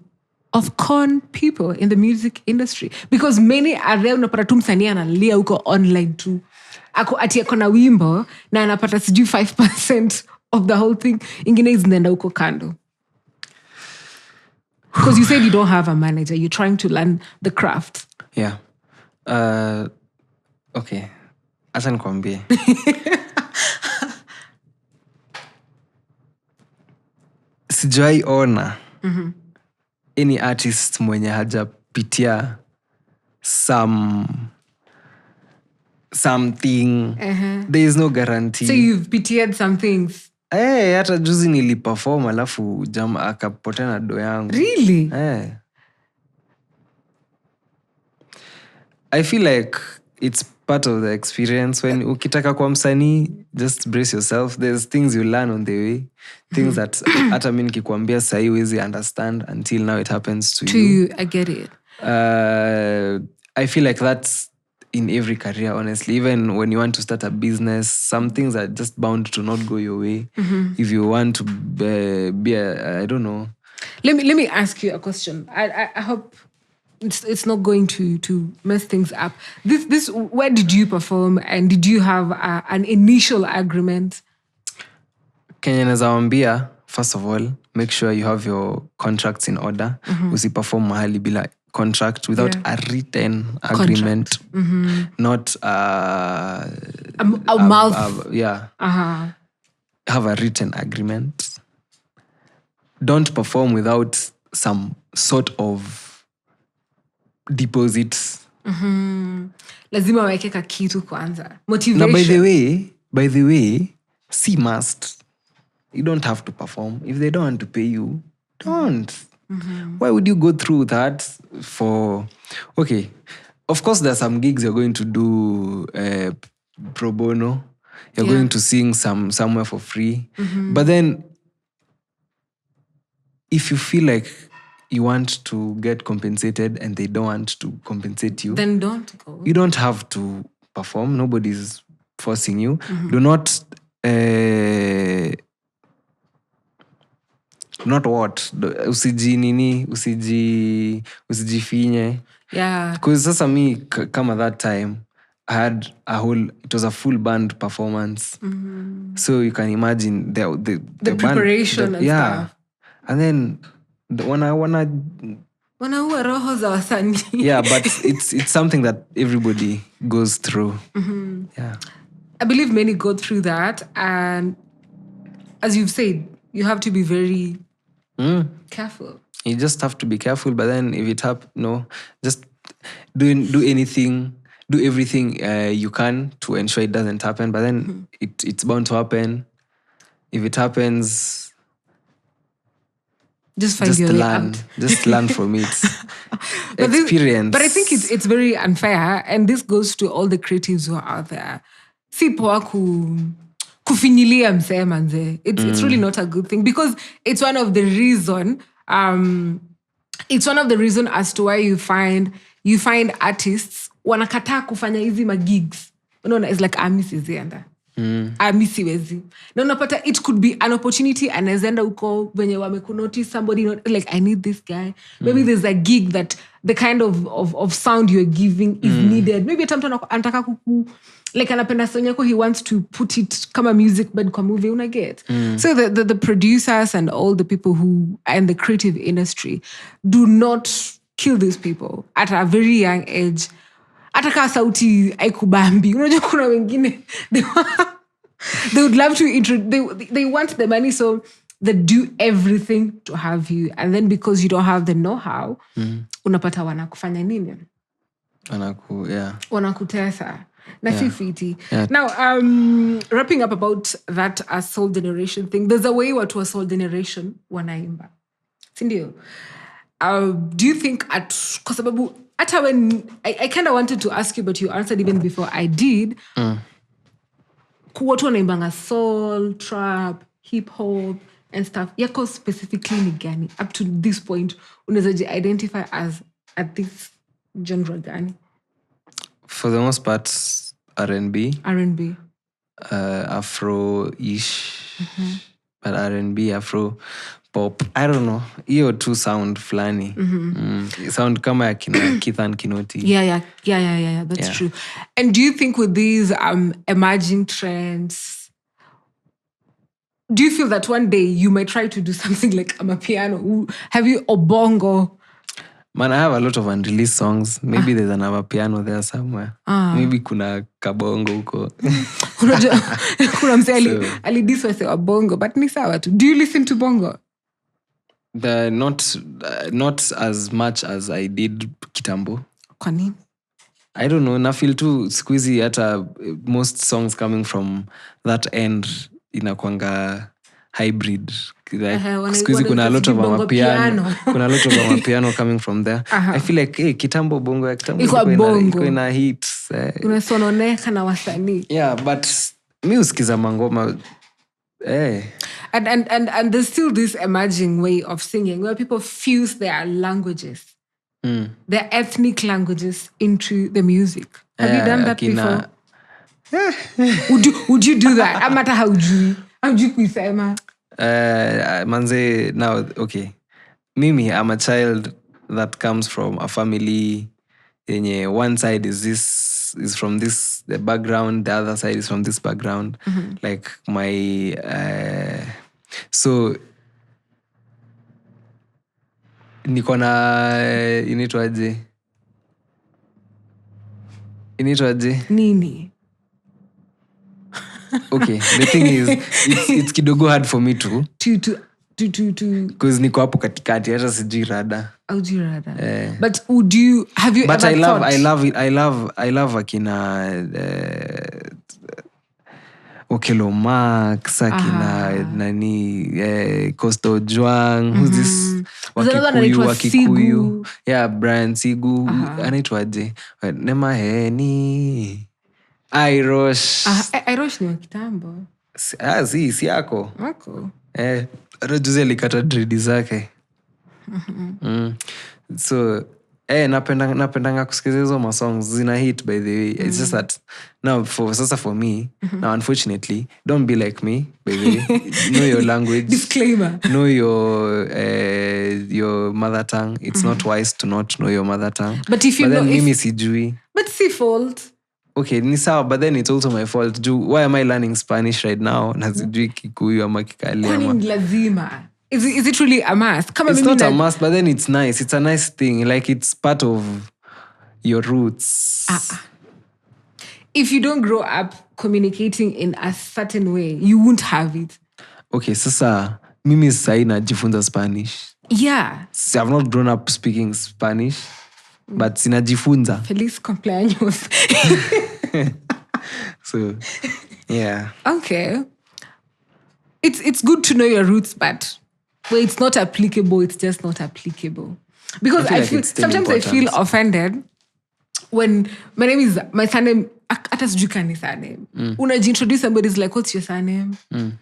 of con people in the music industry? Because many are there, unapata tu msanii analia huko online tu. Ati ako na wimbo na anapata sijui 5% of the whole thing. Ingine zinaenda huko kando. Because you said you don't have a manager. You're trying to learn the craft. Yeah. Okay. Acha nikwambie. Sijai ona any artist mwenye hajapitia something. There is no guarantee. So you've pitied some things. Hata juzi niliperform alafu jam akapotea na do yangu. Really? I feel like it's part of the experience. When ukitaka kwa msanii, just brace yourself. There's things you learn on the way. Things that hata mimi nikikwambia sahi huwezi understand until now it happens to you. I get it. I feel like that's in every career, honestly. Even when you want to start a business, some things are just bound to not go your way. If you want to be I don't know. Let me ask you a question. I hope it's not going to mess things up. This where did you perform, and did you have an initial agreement? Kenya nazaambia, first of all, make sure you have your contracts in order. Usiperform mahali bila contract without a written agreement. Not a mouth. Have a written agreement. Don't perform without some sort of deposits. Lazima waweke ka kitu kwanza. Motivation. Now, by the way, see must. You don't have to perform. If they don't want to pay you, don't. Why would you go through that for... Okay, of course there are some gigs you're going to do pro bono. You're going to sing somewhere for free. But then, if you feel like you want to get compensated and they don't want to compensate you, then don't go. You don't have to perform. Nobody's forcing you. Do not... not what? Usijifinye. Yeah. Because sasa me come at that time, I had it was a full band performance. So you can imagine the preparation band, and stuff. And then wanaua roho za wasanii. Yeah, but it's something that everybody goes through. Yeah. I believe many go through that, and as you've said, you have to be very careful. You just have to be careful, but then if it happens, just do everything you can to ensure it doesn't happen. But then it's bound to happen. If it happens, just find your way out. Just learn from it. Experience. But I think it's very unfair, and this goes to all the creatives who are out there. Si poa kufinyilia msee manze. It's really not a good thing, because it's one of the reason as to why you find artists wanakataa kufanya hizi magigs. Unaona, it's like sizienda. Siwezi. Na unapata it could be an opportunity, anaezenda huko venye wamekunotice somebody, like I need this guy. Maybe there's a gig that the kind of sound you're giving is needed. Maybe hata mtu anataka like anapenda song yako, he wants to put it kama music bed kwa movie, una get. So the producers and all the people who are in the creative industry do not kill these people at a very young age. Hata kaa sauti haikubambi. Unajua kuna wengine they would love to they want the money, so they do everything to have you, and then because you don't have the know-how, unapata wanakufanya nini? Wanakutesa. Nasi fiti. Yeah. Now, wrapping up about that soul generation thing, there's a way watu wa soul generation wanaimba. Sindio? Do you think kwa sababu hata when I kind of wanted to ask you, but you answered even before I did. Watu wanaimbanga soul, trap, hip hop and stuff. Yako specifically ni gani? Up to this point, unawezaji identify as at this genre gani? For the most part, R&B. R&B. Afro-ish. But R&B, Afro, pop. I don't know. Hiyo tu sound flani. Sound kama ya kina Keith Kinoti. Yeah. That's true. And do you think with these emerging trends, do you feel that one day you might try to do something like amapiano? Have you obongo? Man, I have a lot of unreleased songs. Maybe there's another piano there somewhere. Maybe kuna kabongo huko. Kuna mse alidiswa sewa bongo, but ni sawa tu. Do you listen to bongo? Not as much as I did kitambo. Kwa nini? I don't know. Na feel tu siku hizi hata most songs coming from that end inakwanga hybrid. Siku hizi kuna a lot of amapiano. Kuna a lot of amapiano coming from there. I feel like kitambo bongo ya kitambo iko ina hits. Unasononeka na wasanii. Yeah, but mi usikiza mangoma. And there's still this emerging way of singing where people fuse their languages, their ethnic languages into the music. Have you done that before? Would you do that? Amata haujui kuisema. Manze, now, okay. Mimi, I'm a child that comes from a family yenye one side is from this the background, the other side is from this background. Like my so niko na inaitwaje nini. Okay, the thing is it's kidogo hard for me to because niko hapo katikati hata sijui rada. But would you have you but ever thought? I love akina Okelo Max, akina nani Costo Juang, who's this Wakikuyu. Yeah, Brian Sigu. Anaitwaje? Nema heni Irosh. Irosh ni wa kitambo. Si yako. Wako. Juzi alikata dredi zake. So napendanga kusikiza hizo masongs zina hit by the way. It's just that now for me now unfortunately don't be like me by the way. Know your language. Disclaimer. Know your mother tongue. It's not wise to not know your mother tongue. But if you know, mimi sijui. But si fault. Okay, ni sawa, but then it's also my fault. Why am I learning Spanish right now? Na sijui Kikuyu ama Kikali ama. Kwani lazima. Is it really a must? It's not a must, but then it's nice. It's a nice thing. Like it's part of your roots. If you don't grow up communicating in a certain way, you won't have it. Okay, sasa mimi sai najifunza Spanish. Yeah. So I've not grown up speaking Spanish, but sinajifunza. Feliz cumpleaños. So, yeah. Okay. It's good to know your roots, but where it's not applicable, it's just not applicable. Because I feel sometimes important. I feel offended when my surname, hata sijui kani surname. Unajiintroduce somebody's like, what's your surname? And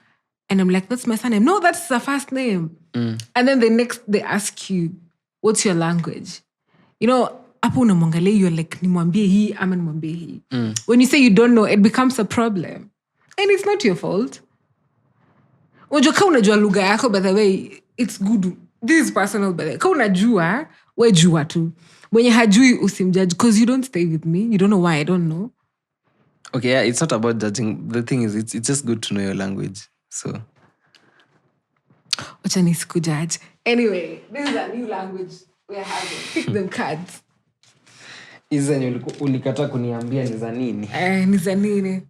I'm like, that's my surname. No, that's the first name. And then they ask you, what's your language? You know, hapo unamwangalia, you're like, nimwambie hii ama nimwambie hii. When you say you don't know, it becomes a problem. And it's not your fault. Unajua unajua lugha yako, by the way, it's good. This is personal, by the way. Kama unajua, we jua tu. Mwenye hajui usimjudge, because you don't stay with me. You don't know why I don't know. Okay, yeah, it's not about judging. The thing is, it's just good to know your language. So. Wacha nisikujudge. Anyway, this is a new language we're having. Pick them cards. Hizi ulikata kuniambia ni za nini? Ni za nini.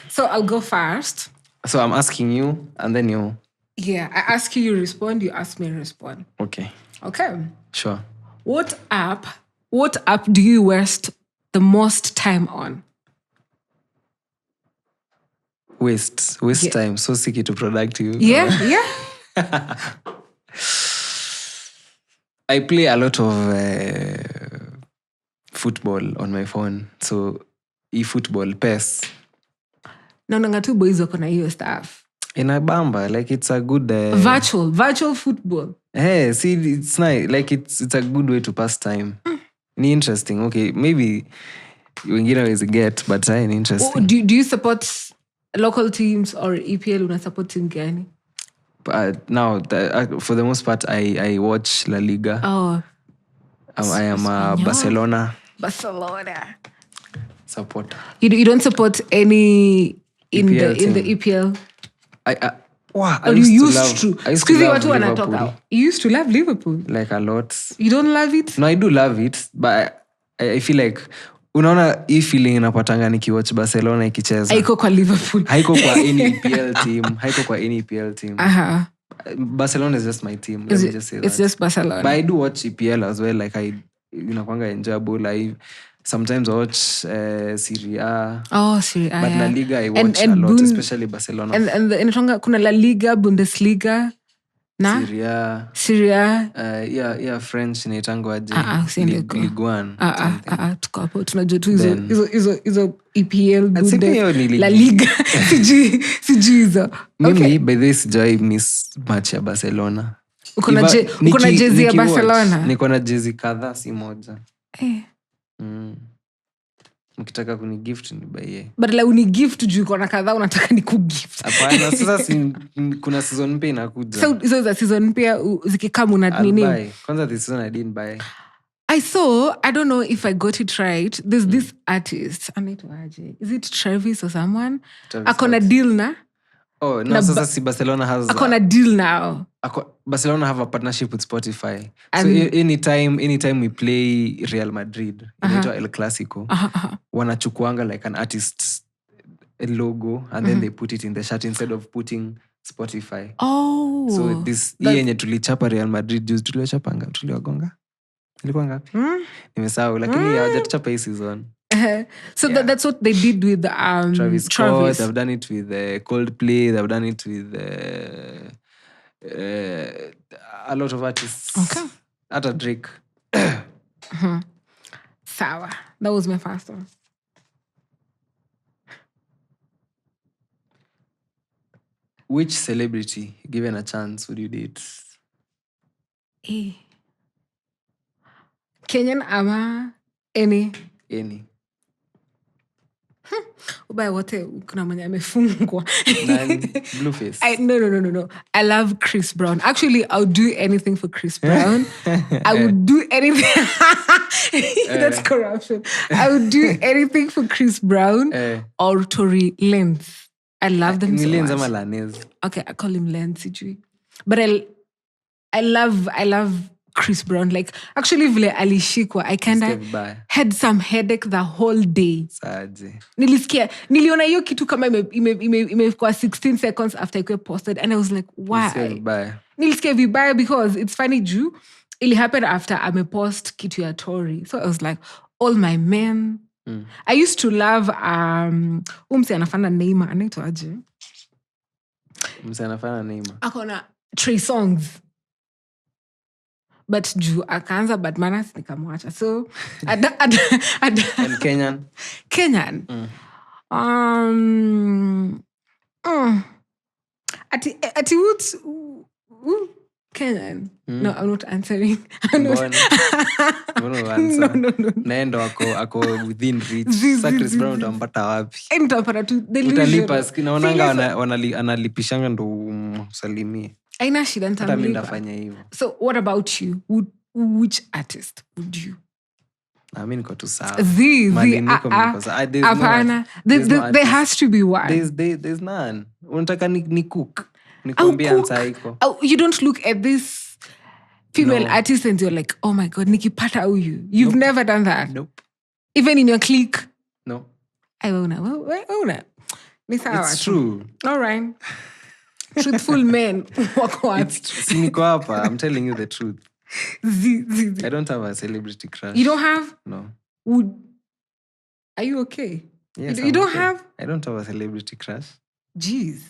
So I'll go first. So I'm asking you and then you... Yeah, I ask you, you respond. You ask me, respond. Okay. Sure. What app do you waste the most time on? waste time. So sick to productive. Yeah. I play a lot of football on my phone. So e-football, PES. Naonanga tu boys wako na hiyo stuff. Inabamba, like it's a good virtual football. Hey, see, it's nice. Like it's a good way to pass time. Ni interesting. Okay, maybe wengine hawezi get, but ni interesting. Do you support local teams or EPL? Una support team gani? Now, for the most part, I watch La Liga. Oh, I am a Barcelona supporter. You don't support any in EPL the EPL? I used to. I used to love Liverpool. You used to love Liverpool? Like a lot. You don't love it? No, I do love it, but I feel like unaona hii feeling inapatanga nikiwatch Barcelona ikicheza. Haiko kwa Liverpool. Haiko kwa any EPL team. Barcelona is just my team. Let me just say that. It's just Barcelona. But I do watch EPL as well. Like inakwanga enjoyable. I sometimes watch Serie A. Oh, Serie A. But La Liga I watch a lot, especially Barcelona. And inakwanga kuna La Liga, Bundesliga. Na? Serie A. Yeah, French inaitangwa aje? Ligue 1. Tuko hapo tunajua tu hizo EPL, La Liga. Sijui hizo. Mimi by this sijai miss match ya Barcelona. Uko na jezi ya Barcelona? Niko na jezi kadhaa, si moja. Mkitaka kunigift nibaie. But la unigift juu uko na kadhaa unataka nikugift. Hapana, sasa kuna season mpya inakuja. So hizo za season mpya zikikam una nini? Kwanza this season I didn't buy. I don't know if I got it right. There's this artist, anaitwa aje? Is it Travis or someone? Akona deal na? Oh, no, sasa si Barcelona has akona deal now. Barcelona have a partnership with Spotify. So anytime we play Real Madrid, inaitwa El Clasico, wanachukuanga like an artist logo and then they put it in the shirt instead of putting Spotify. Oh. So this yenye tulichapa Real Madrid juzi tuliwachapanga, tuliwagonga. Ilikuwa ngapi? Nimesahau lakini hawajatuchapa hii season. So that's what they did with Travis Scott. They've done it with Coldplay. They've done it with a lot of artists. Okay. At a Drake. Sawa. That was my first one. Which celebrity, given a chance, would you date? Kenyan ama any? Ubaya wote kuna mwenye amefungwa. Blueface. No. I love Chris Brown. Actually, I would do anything for Chris Brown. I would do anything. That's corruption. I would do anything for Chris Brown or Tory Lanez. I love them so much. Lanez. Okay, I call him Lanez. But I love Chris Brown. Like, actually, vile alishikwa, I kinda had some headache the whole day. Saje. Niliona hiyo kitu kama imekuwa 16 seconds after it posted, and I was like, why? Nilisikia vibaya because it's funny juu it happened after amepost kitu ya Tory. So I was like, all my men. I used to love umse anafana Neymar, anaitwa aje? Umse anafana Neymar. Akona 3 songs. But juu akaanza bad manners nikamwacha. So and Kenyan. Ati what? Kenyan. No, I'm not answering. No. Naendo ako within reach. Chris Brown utampata wapi? Nitapata tu utalipa. Naonanga analipishanga ndo usalimie. Aina shida nitamlipa. So what about you? Which artist would you? Mimi niko tu sawa. There has to be one. There's none. Unataka ni cook. Nikwambia nsaiko. You don't look at this female artist and you're like, oh my God, nikipata huyu. You've never done that? Nope. Even in your clique? No. I won't. It's true. All right. Truthful men. Siniko hapa. I'm telling you the truth. I don't have a celebrity crush. You don't have? No. Are you okay? Yes, you don't have? I don't have a celebrity crush. Jeez.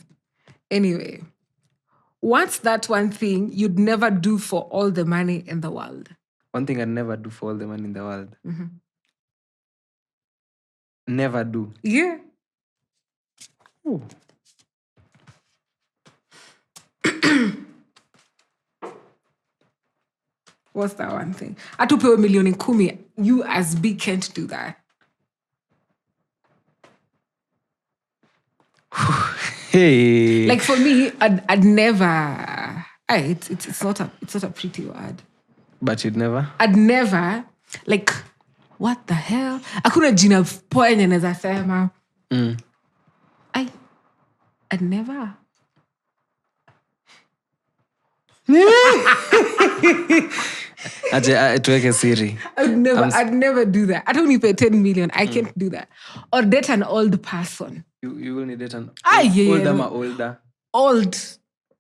Anyway, what's that one thing you'd never do for all the money in the world? One thing I'd never do for all the money in the world. Mm-hmm. Never do. Yeah. Oh. What's that one thing? Atupewe milioni 10. You as B can't do that. Hey. Like for me, I'd never. It's not a pretty word. But you'd never? I'd never, like, what the hell? Hakuna jina poa yenye naweza sema. I'd never. Tuweke siri. I'd never do that. I don't even pay 10 million. I can't do that. Or date an old person. You will need date an older. No. Older. Old.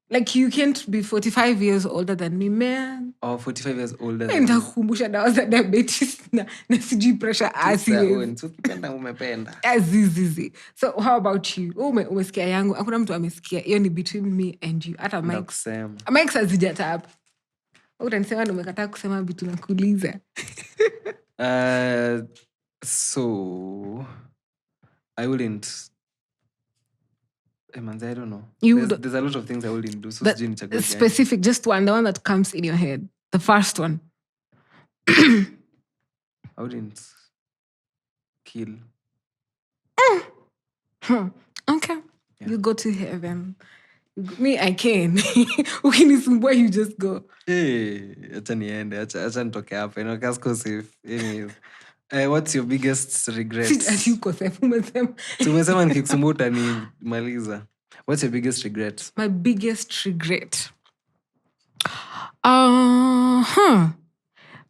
Like you can't be 45 years older than me, man. Or 45 years older than me. Nitakukumbusha dawa za diabetes na sijui pressure asiwe. So ukipenda umependa. Azizizi. So how about you? Umesikia yangu. Hakuna mtu amesikia. Hiyo ni between me and you. Hata Mike hazijatap. Utanisema ndo umekataa kusema vitu nakuuliza. So I wouldn't. I don't know. There's a lot of things I wouldn't do. So specific, just one, the one that comes in your head. The first one. I wouldn't kill. Okay. Yeah. You go to heaven. Me, I can. Ukinisumbua, you just go. Hey, acha niende. Acha nitoke hapa. Kasko safe. Anyways. What's your biggest regret? Tumesema nikikusumbua utanimaliza. What's your biggest regret? My biggest regret.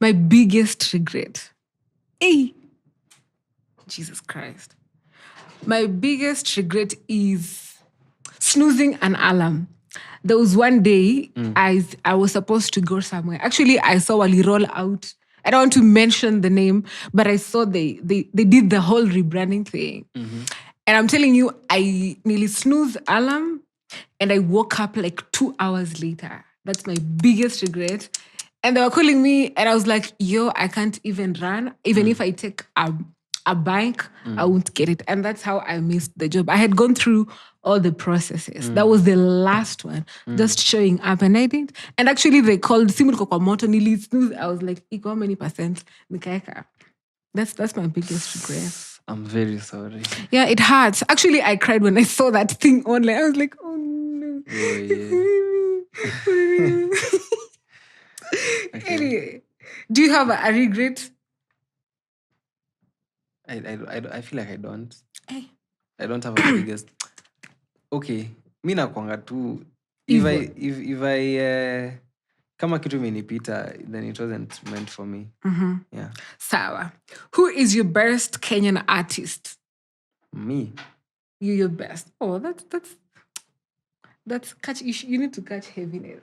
My biggest regret. Hey. Jesus Christ. My biggest regret is snoozing an alarm. There was one day I was supposed to go somewhere. Actually, I saw Wali roll out. I don't want to mention the name, but I saw they did the whole rebranding thing. Mm-hmm. And I'm telling you, I nearly snoozed alarm and I woke up like 2 hours later. That's my biggest regret. And they were calling me and I was like, yo, I can't even run. Even if I take a bike, I won't get it. And that's how I missed the job. I had gone through all the processes. That was the last one. Just showing up and I didn't. And actually they called Simu kwa moto nili snooze. I was like, iko how many percent? Nikaeka. That's my biggest regret. I'm very sorry. Yeah, it hurts. Actually, I cried when I saw that thing online. I was like, oh no. Oh, yeah. Okay. Anyway, do you have a regret? I feel like I don't. Hey. I don't have a biggest. Okay, mi nakwanga tu. If I kama kitu imenipita, then it wasn't meant for me. Mm-hmm. Yeah. Sawa. Who is your best Kenyan artist? Me. Your best. Oh, that's catch. You need to catch heaviness.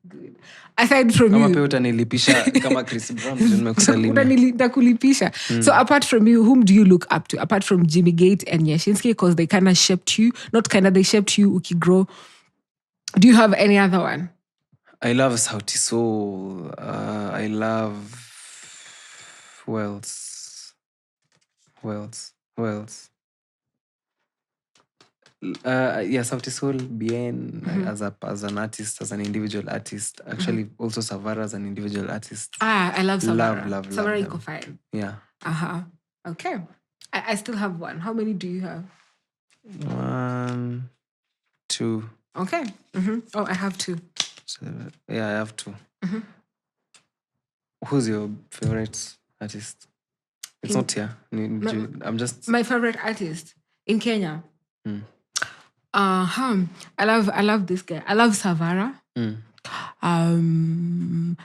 Good. Aside from kama you. Kama utanilipisha kama Chris Brown nimekusalimia. Utanilipisha. So apart from you, whom do you look up to? Apart from Jimmy Gate and Yashinsky, because they kind of shaped you. They shaped you, Ukigrow. Do you have any other one? I love Sauti Sol. I love... Who else? Yeah, Sauti Sol, Bien, as an artist, as an individual artist. Actually, also Savara as an individual artist. I love Savara. Love Savara Iko fine. Yeah. Okay. I still have one. How many do you have? 1, 2. Okay. Oh, I have 2. So, yeah, I have 2. Who's your favorite artist? It's not here. I'm just... My favorite artist in Kenya? I love this guy. I love Savara. And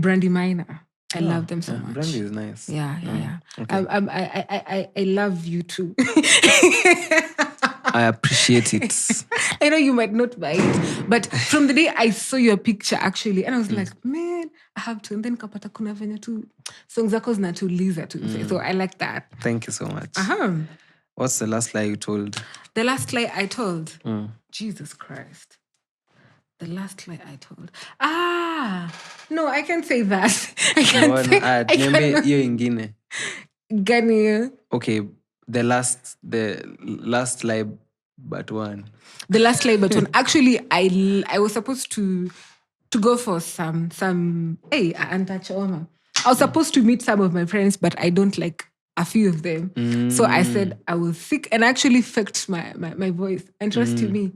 Brandy Minor. I love them so much. Brandy is nice. Yeah. Okay. I love you too. I appreciate it. I know you might not buy it, but from the day I saw your picture actually, and I was like, man, I have to. And then kapata kuna venye tu songs zako zinatuliza tu. So I like that. Thank you so much. What's the last lie you told? The last lie I told? Jesus Christ. The last lie I told. No, I can't say that. I can't say. Niambie hiyo ingine. Gani? Okay, the last lie but one. The last lie but one. Actually, I was supposed to go for some Antachoma. I was supposed to meet some of my friends, but I don't like a few of them. So I said I was sick and actually faked my voice. And trust you me,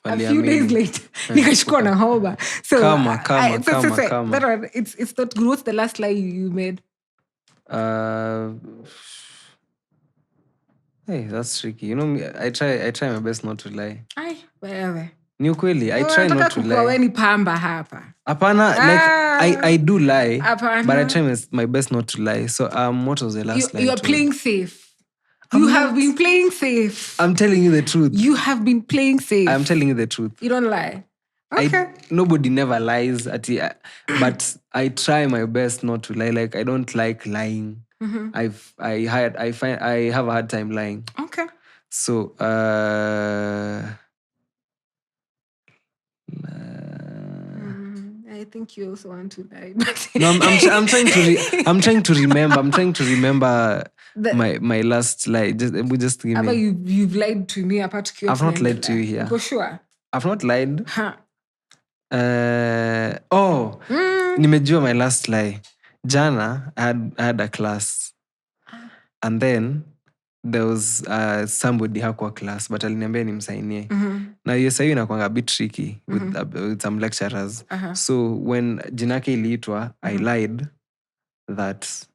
a few days later, nikashikwa na homa. So Kama. That one, it's not good. What's the last lie you made? Hey, that's tricky. You know me, I try my best not to lie. Ay, wewe. Ni ukweli, I try not to lie. Wewe ni pamba hapa. Apana, like I do lie, Apana. but I try my best not to lie. So what was the last lie? You are playing safe. You have been playing safe. I'm telling you the truth. You have been playing safe. I'm telling you the truth. You don't lie. Okay. Nobody never lies, but I try my best not to lie. Like I don't like lying. I have a hard time lying. Okay. So I think you also want to lie. No, I'm trying to remember. I'm trying to remember my last lie. Just give me. You've lied to me apart. I've not lied to you here. For sure. I've not lied. Nimejua my last lie. Jana, I had a class, and then there was somebody hakuwa class, but aliniambia nimsainie. Na hiyo sasa inakuanga a bit tricky with some lecturers. So when jinake iliitwa, I lied that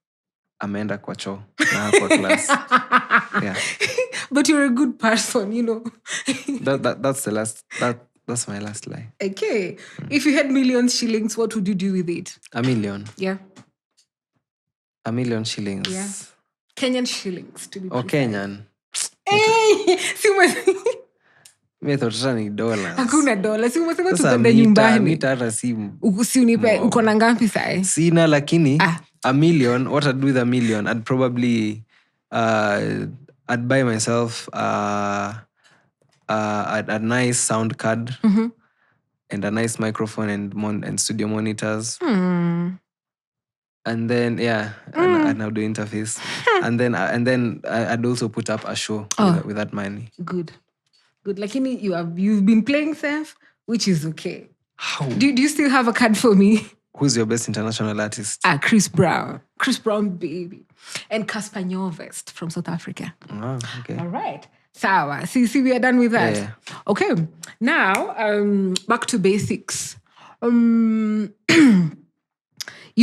ameenda kwa choo na hakuwa class. Yeah. But you're a good person, you know. That's my last lie. Okay. If you had million shillings, what would you do with it? $1 million. Yeah. $1 million shillings. Yeah. Kenyan shillings, to be precise. Kenyan. Hey! Mimi thought ni dollars. Hakuna dollars. Si umesema tuende nyumbani. Mita hata simu. Si unipe, uko na ngapi sai? Sina, lakini $1 million, what I'd do with $1 million, I'd probably I'd buy myself a nice sound card and a nice microphone and studio monitors. And then and I'll do interface. and then I'd also put up a show with that money. Good. Lakini you've been playing safe, which is okay. How? Do you still have a card for me? Who's your best international artist? Chris Brown. Chris Brown, baby. And Casper Nyovest from South Africa. Oh, okay. All right. Sawa. See, we are done with that. Yeah. Okay. Now, back to basics. You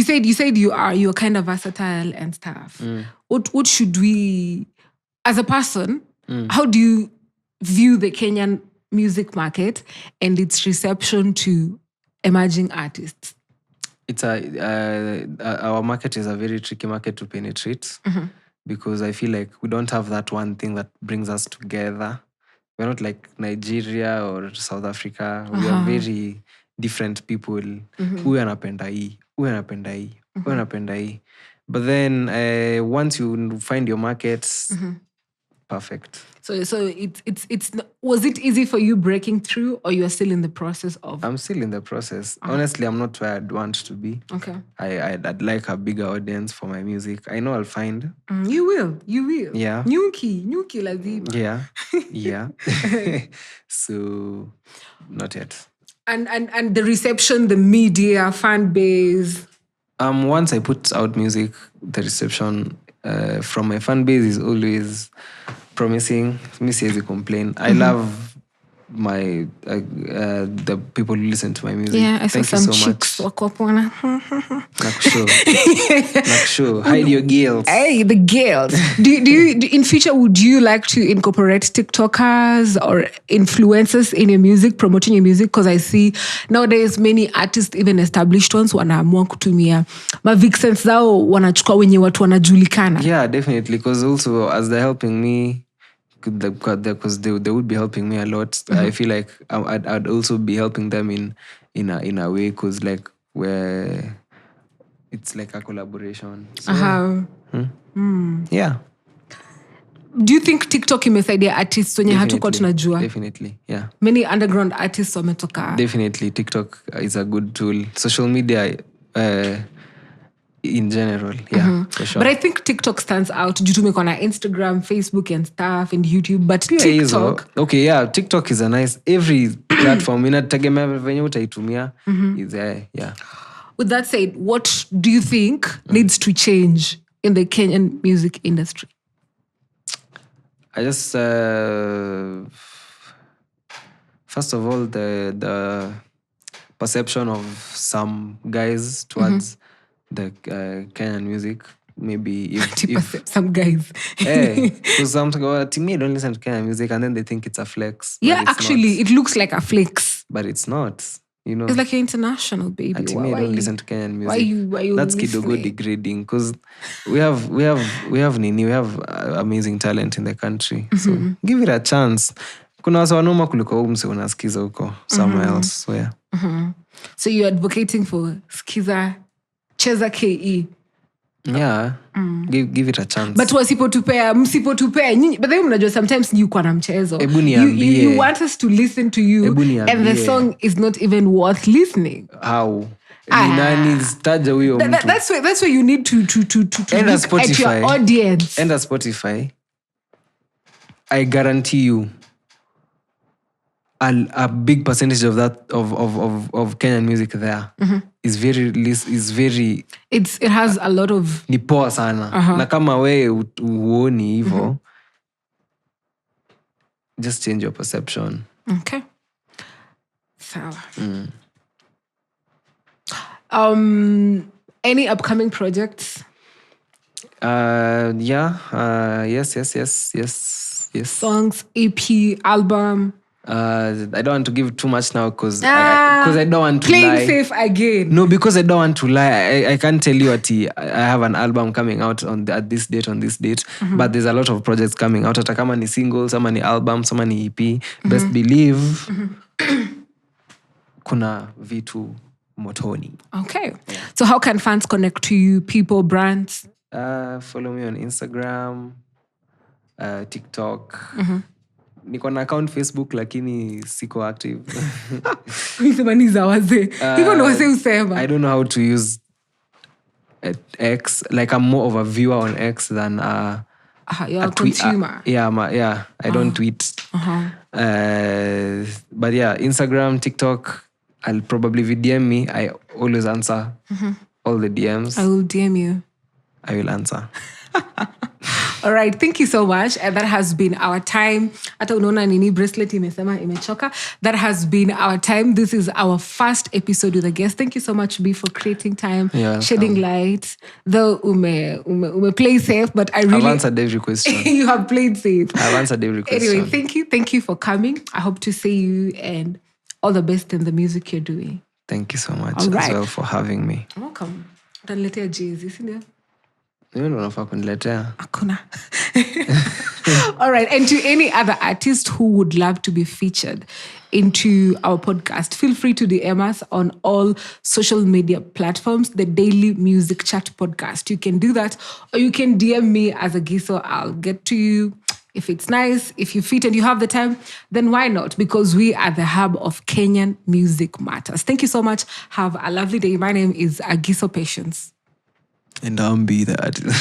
said you're kind of versatile and stuff. What should we, as a person, how do you view the Kenyan music market and its reception to emerging artists? It's our market is a very tricky market to penetrate because I feel like we don't have that one thing that brings us together. We're not like Nigeria or South Africa. We are very different people. Huyu anapenda hii, huyu anapenda hii, huyu anapenda hii. But then once you find your markets, perfect. So it's was it easy for you breaking through, or you are still in the process of? I'm still in the process. Honestly, I'm not where I'd want to be. Okay. I'd like a bigger audience for my music. I know I'll find. You will. Yeah. Nyuki lazima. Yeah. So, not yet. And the reception, the media, fan base. Once I put out music, the reception from my fan base is always promising. Me siwezi complain. I love my the people who listen to my music. Yeah, I saw Thank some you so chicks much. walk up on. Nakusho. Hide your girls. Hey, the girls. do you in future, would you like to incorporate TikTokers or influencers in your music, promoting your music? Because I see nowadays many artists, even established ones, wanaamua kutumia mavixens zao, wanachukua wenye watu wanajulikana. Yeah, definitely. Because also as they're helping me, because they would be helping me a lot. I feel like I'd also be helping them in a way, because like where it's like a collaboration. So, yeah. Do you think TikTok imesaidia artists wenye hatukuwa tunajua? Definitely, yeah. Many underground artists wametoka. Definitely, TikTok is a good tool. Social media in general, yeah, for sure. But I think TikTok stands out. Juu tumekuwa na Instagram, Facebook and stuff and YouTube. But TikTok... Okay, yeah, TikTok is a nice... Every platform, inategemea venye utaitumia is there, yeah. With that said, what do you think needs to change in the Kenyan music industry? I just... first of all, the perception of some guys towards the Kenyan music, maybe if some guys. because some go, to me, don't listen to Kenyan music, and then they think it's a flex. Yeah, actually, it looks like a flex, but it's not. You know, it's like an international baby. To me, don't listen to Kenyan music. Why you That's kidogo degrading, because we have amazing talent in the country. So give it a chance. Kuna wasa wanoma kuliko umse unasikiza huko somewhere else. So yeah. So you're advocating for skiza cheza KE. Yeah. Give it a chance. But msipotupea nyinyi, but then mnajua sometimes you kwa na mchezo. You want us to listen to you and the song is not even worth listening. How? Taja huyo mtu. That's why you need to look at your audience. And Spotify, I guarantee you a big percentage of that of Kenyan music there is very it has a lot of ni poa sana. Na kama we uoni hivyo, just change your perception. Okay. Sawa. Any upcoming projects? Yes. Songs, EP, album. I don't want to give too much now because I don't want to lie. Playing safe again. No, because I don't want to lie. I can't tell you I have an album coming out at this date, on this date. But there's a lot of projects coming out. Hata kama ni singles, sama ni album, sama ni EP. Best believe kuna vitu motoni. Okay. Yeah. So how can fans connect to you, people, brands? Follow me on Instagram, TikTok. Niko na account Facebook lakini siko active. Ni za wazee. Hivyo ndo wazee usema. I don't know how to use X. Like I'm more of a viewer on X than you're a consumer. I don't tweet. But yeah, Instagram, TikTok, I'll probably DM me. I always answer all the DMs. I will DM you. I will answer. All right, thank you so much. And that has been our time. Hata unaona nini bracelet imesema imechoka. That has been our time. This is our first episode with a guest. Thank you so much, Bee, for creating time, shedding light. Though ume play safe, but I've answered every question. You have played safe. I've answered every question. Anyway, thank you for coming. I hope to see you and all the best in the music you're doing. Thank you so much as well for having me. Welcome. Utaniletea Jay-Z, sindio? Hakuna. All right. And to any other artist who would love to be featured into our podcast, feel free to DM us on all social media platforms, the Daily Music Chat Podcast. You can do that, or you can DM me as a Giso. I'll get to you. If it's nice, if you fit and you have the time, then why not? Because we are the hub of Kenyan Music Matters. Thank you so much. Have a lovely day. My name is Agiso Patience. And I'm Bee Thee Artiste.